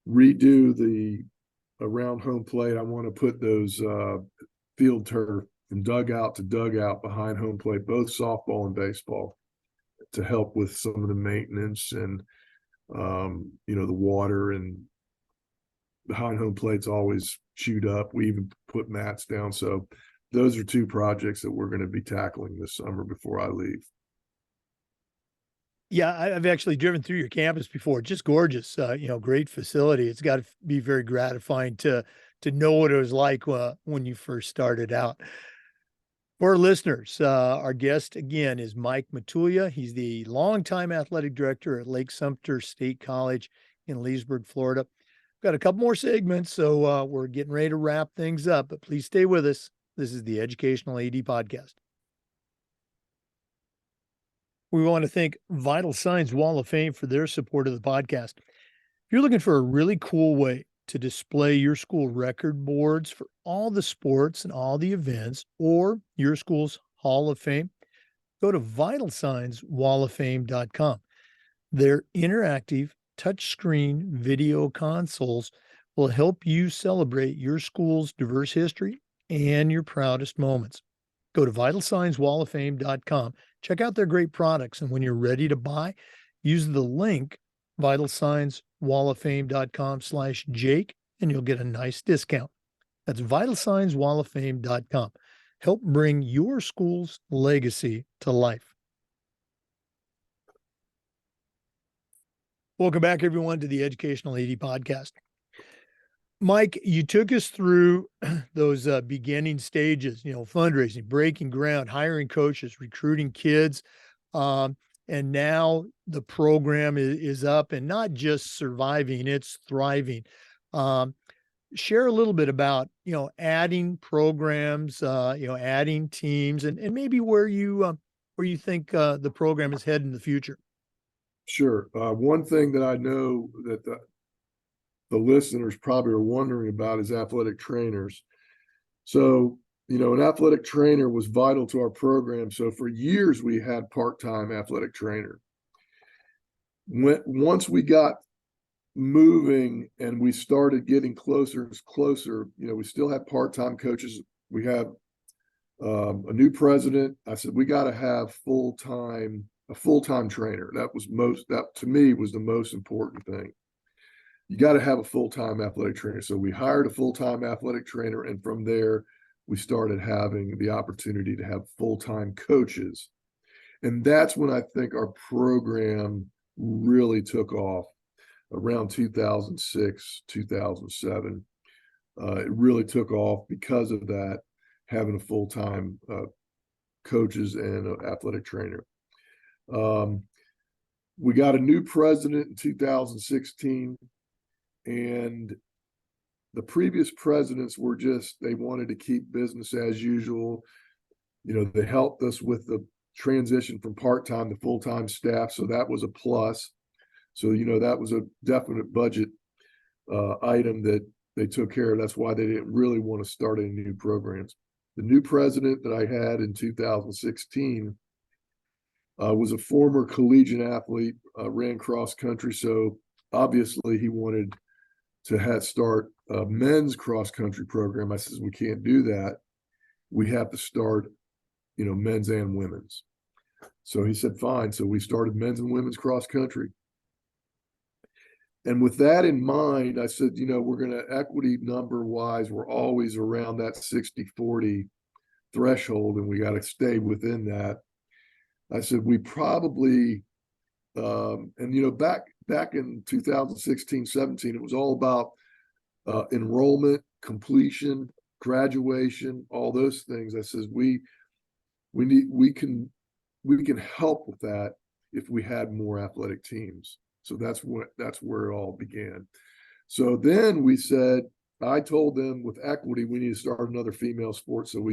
redo the around home plate. I want to put those field turf from dugout to dugout behind home plate, both softball and baseball, to help with some of the maintenance and the water, and behind home plate's always chewed up. We even put mats down. So those are two projects that we're going to be tackling this summer before I leave. Yeah, I've actually driven through your campus before. Just gorgeous, great facility. It's got to be very gratifying to know what it was like when you first started out. For our listeners, our guest again is Mike Matulia. He's the longtime athletic director at Lake Sumter State College in Leesburg, Florida. Got a couple more segments, so we're getting ready to wrap things up, but please stay with us. This is the Educational AD Podcast. We want to thank Vital Signs Wall of Fame for their support of the podcast. If you're looking for a really cool way to display your school record boards for all the sports and all the events, or your school's Hall of Fame, go to vitalsignswalloffame.com. Their interactive touchscreen video consoles will help you celebrate your school's diverse history and your proudest moments. Go to vitalsignswalloffame.com. Check out their great products, and when you're ready to buy, use the link vitalsignswalloffame.com/Jake, and you'll get a nice discount. That's vitalsignswalloffame.com. Help bring your school's legacy to life. Welcome back, everyone, to the Educational AD Podcast. Mike, you took us through those beginning stages, fundraising, breaking ground, hiring coaches, recruiting kids. And now the program is up and not just surviving, it's thriving. Share a little bit about, adding programs, adding teams, and maybe where you think the program is headed in the future. Sure. One thing that I know that the listeners probably are wondering about is athletic trainers. So, an athletic trainer was vital to our program. So for years we had part-time athletic trainer. Once we got moving and we started getting closer, we still have part-time coaches. We have a new president. I said, we got to have a full-time trainer. That to me was the most important thing. You got to have a full-time athletic trainer. So we hired a full-time athletic trainer, and from there, we started having the opportunity to have full-time coaches. And that's when I think our program really took off, around 2006, 2007. It really took off because of that, having a full-time coaches and an athletic trainer. We got a new president in 2016. And the previous presidents were they wanted to keep business as usual. They helped us with the transition from part-time to full-time staff. So that was a plus. So, that was a definite budget item that they took care of. That's why they didn't really want to start any new programs. The new president that I had in 2016 was a former collegiate athlete, ran cross country. So obviously he wanted to start a men's cross country program. I says, we can't do that. We have to start, men's and women's. So he said, fine. So we started men's and women's cross country. And with that in mind, I said, we're going to equity number wise, we're always around that 60-40 threshold, and we got to stay within that. I said, we probably, back in 2016, 17, it was all about enrollment, completion, graduation, all those things. I says, we we can help with that if we had more athletic teams. So that's where it all began. So then we said, I told them with equity, we need to start another female sport. So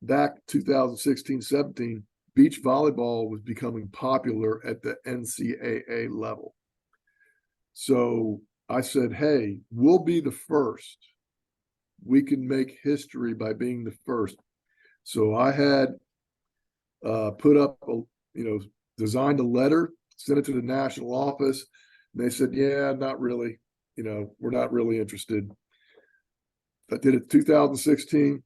back 2016, 17, beach volleyball was becoming popular at the NCAA level. So I said, hey, we'll be the first. We can make history by being the first. So I had put up, designed a letter, sent it to the national office. And they said, yeah, not really. We're not really interested. I did it 2016,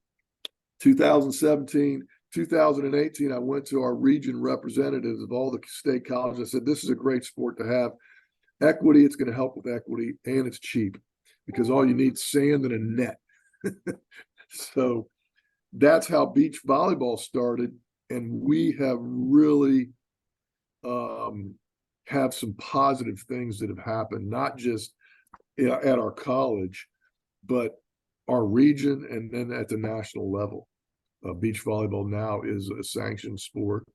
2017, 2018. I went to our region representatives of all the state colleges. I said, this is a great sport to have. Equity, it's going to help with equity, and it's cheap because all you need is sand and a net. So that's how beach volleyball started. And we have really have some positive things that have happened, not just at our college, but our region and then at the national level. Beach volleyball now is a sanctioned sport.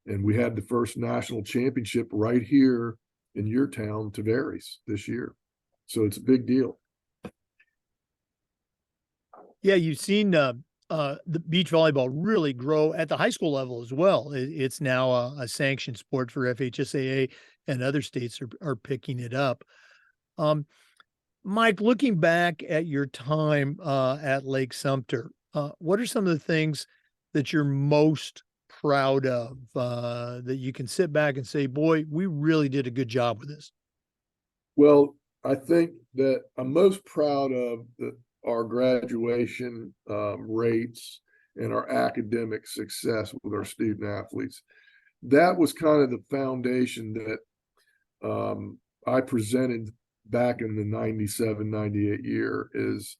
And we had the first national championship right here in your town, Tavares, this year. So it's a big deal. Yeah, you've seen the beach volleyball really grow at the high school level as well. It's now a sanctioned sport for FHSAA, and other states are picking it up. Mike, looking back at your time at Lake Sumter, what are some of the things that you're most proud of that you can sit back and say, boy, we really did a good job with this? Well, I think that I'm most proud of our graduation rates and our academic success with our student athletes. That was kind of the foundation that I presented back in the 97, 98 year is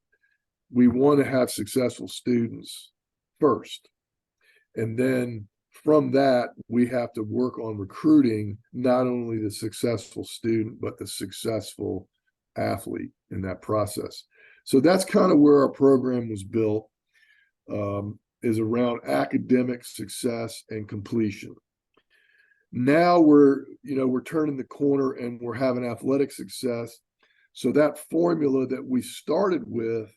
we want to have successful students first. And then from that, we have to work on recruiting not only the successful student, but the successful athlete in that process. So that's kind of where our program was built, is around academic success and completion. Now we're turning the corner and we're having athletic success. So that formula that we started with,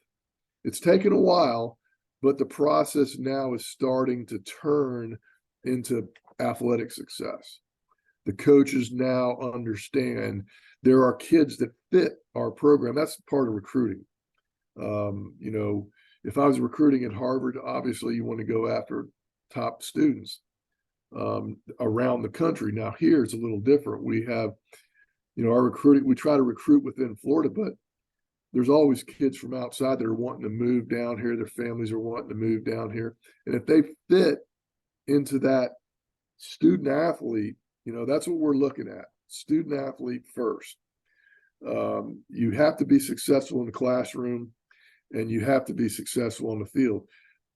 it's taken a while, but the process now is starting to turn into athletic success. The coaches now understand there are kids that fit our program. That's part of recruiting. If I was recruiting at Harvard, obviously you want to go after top students around the country. Now here it's a little different. We have, our recruiting, we try to recruit within Florida, but there's always kids from outside that are wanting to move down here. Their families are wanting to move down here. And if they fit into that student athlete, that's what we're looking at. Student athlete first. You have to be successful in the classroom and you have to be successful on the field.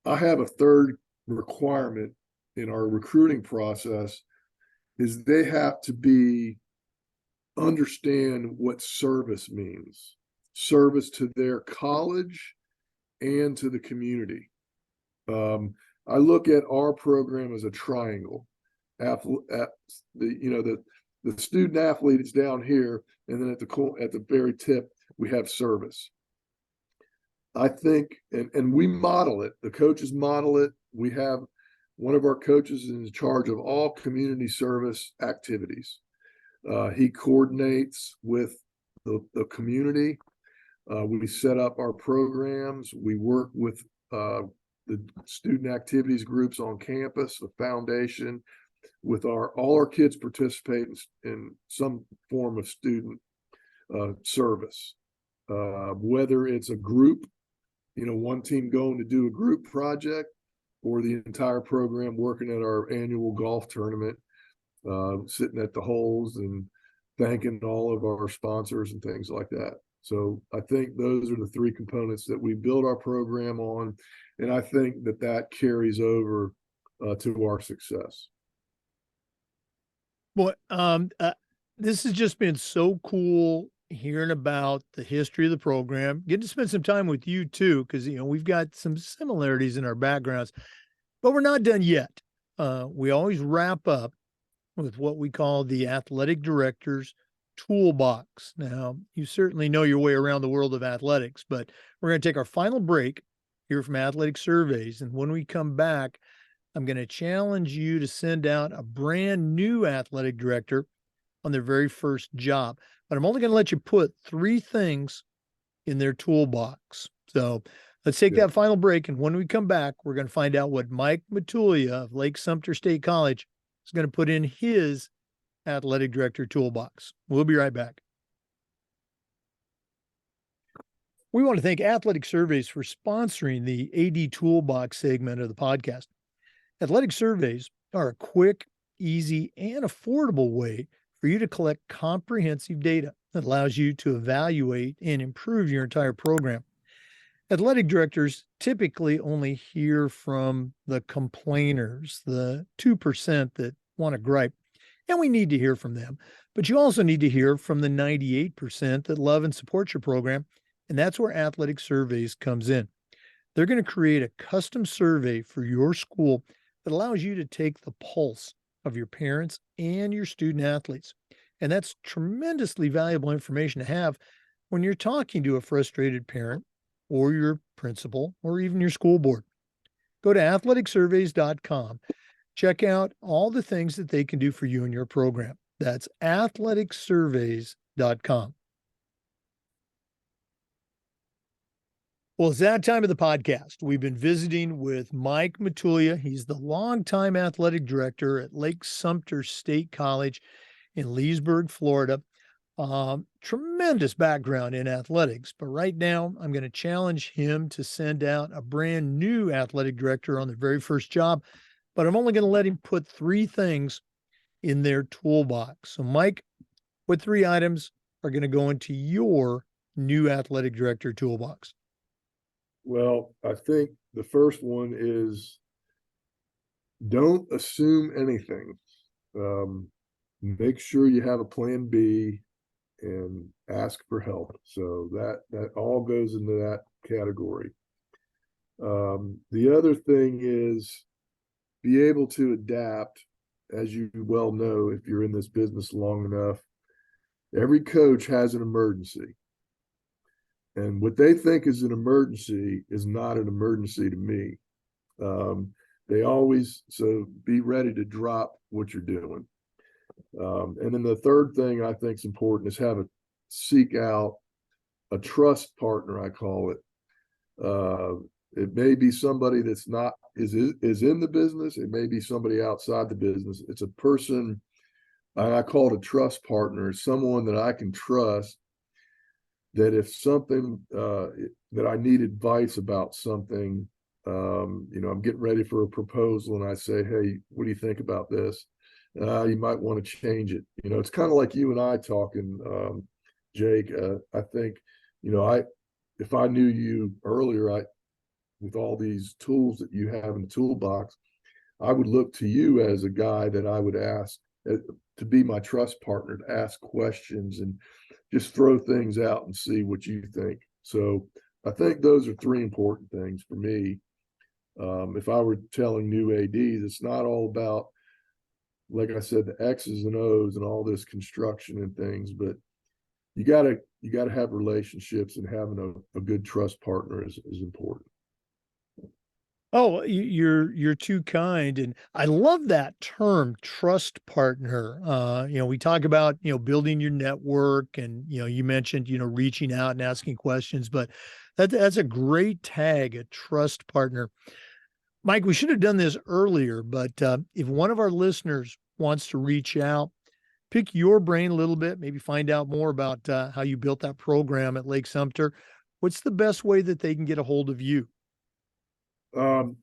I have a third requirement in our recruiting process is they have to understand what service means. Service to their college and to the community. I look at our program as a triangle. The student athlete is down here, and then at the very tip we have service. I think, and we model it. The coaches model it. We have one of our coaches is in charge of all community service activities. He coordinates with the community. We set up our programs. We work with the student activities groups on campus, the foundation, with all our kids participate in some form of student service, whether it's a group, one team going to do a group project, or the entire program working at our annual golf tournament, sitting at the holes and thanking all of our sponsors and things like that. So I think those are the three components that we build our program on. And I think that carries over to our success. Boy, this has just been so cool hearing about the history of the program, getting to spend some time with you too, because we've got some similarities in our backgrounds. But we're not done yet. We always wrap up with what we call the athletic director's toolbox. Now, you certainly know your way around the world of athletics, but we're going to take our final break here from Athletic Surveys. And when we come back, I'm going to challenge you to send out a brand new athletic director on their very first job. But I'm only going to let you put 3 things in their toolbox. So let's take that final break. And when we come back, we're going to find out what Mike Matulia of Lake Sumter State College is going to put in his athletic director toolbox. We'll be right back. We want to thank Athletic Surveys for sponsoring the AD Toolbox segment of the podcast. Athletic Surveys are a quick, easy, and affordable way for you to collect comprehensive data that allows you to evaluate and improve your entire program. Athletic directors typically only hear from the complainers, the 2% that want to gripe, and we need to hear from them. But you also need to hear from the 98% that love and support your program, and that's where Athletic Surveys comes in. They're going to create a custom survey for your school that allows you to take the pulse of your parents and your student athletes. And that's tremendously valuable information to have when you're talking to a frustrated parent or your principal or even your school board. Go to athleticsurveys.com. Check out all the things that they can do for you and your program. That's athleticsurveys.com. Well, it's that time of the podcast. We've been visiting with Mike Matulia. He's the longtime athletic director at Lake Sumter State College in Leesburg, Florida. Tremendous background in athletics, but right now I'm going to challenge him to send out a brand new athletic director on their very first job, but I'm only going to let him put 3 things in their toolbox. So, Mike, what 3 items are going to go into your new athletic director toolbox? Well, I think the first one is don't assume anything. Make sure you have a plan B and ask for help. So that all goes into that category. The other thing is be able to adapt, as you well know, if you're in this business long enough. Every coach has an emergency. And what they think is an emergency is not an emergency to me. They always, so be ready to drop what you're doing. And then the third thing I think is important is seek out a trust partner, I call it. It may be somebody that's not is in the business. It may be somebody outside the business. It's a person, and I call it a trust partner, someone that I can trust, that if something that I need advice about something, I'm getting ready for a proposal and I say, hey, what do you think about this? You might want to change it. It's kind of like you and I talking, Jake. I think, if I knew you earlier, with all these tools that you have in the toolbox, I would look to you as a guy that I would ask to be my trust partner, to ask questions and just throw things out and see what you think. So I think those are 3 important things for me. If I were telling new ADs, it's not all about, like I said, the X's and O's and all this construction and things, but you gotta have relationships, and having a good trust partner is important. Oh, you're too kind. And I love that term, trust partner. We talk about, building your network, and, you mentioned, reaching out and asking questions, but that's a great tag, a trust partner. Mike, we should have done this earlier, but if one of our listeners wants to reach out, pick your brain a little bit, maybe find out more about how you built that program at Lake Sumter, what's the best way that they can get a hold of you? The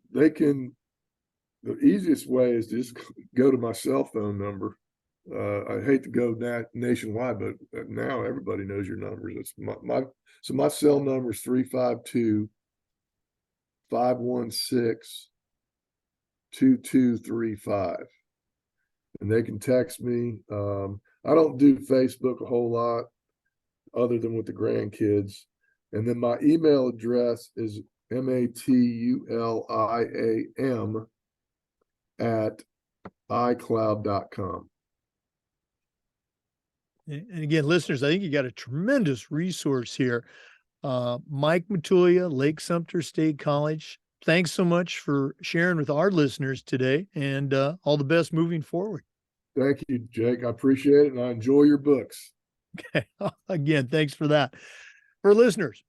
easiest way is to just go to my cell phone number. I hate to go nationwide, but now everybody knows your numbers. It's my cell number is 352-516-2235. And they can text me. I don't do Facebook a whole lot other than with the grandkids. And then my email address is MATULIAM at iCloud.com. And again, listeners, I think you got a tremendous resource here. Mike Matulia, Lake Sumter State College. Thanks so much for sharing with our listeners today, and all the best moving forward. Thank you, Jake. I appreciate it, and I enjoy your books. Okay. Again, thanks for that. For listeners,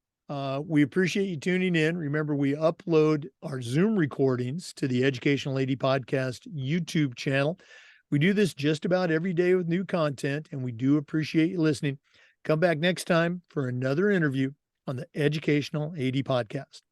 we appreciate you tuning in. Remember, we upload our Zoom recordings to the Educational AD Podcast YouTube channel. We do this just about every day with new content, and we do appreciate you listening. Come back next time for another interview on the Educational AD Podcast.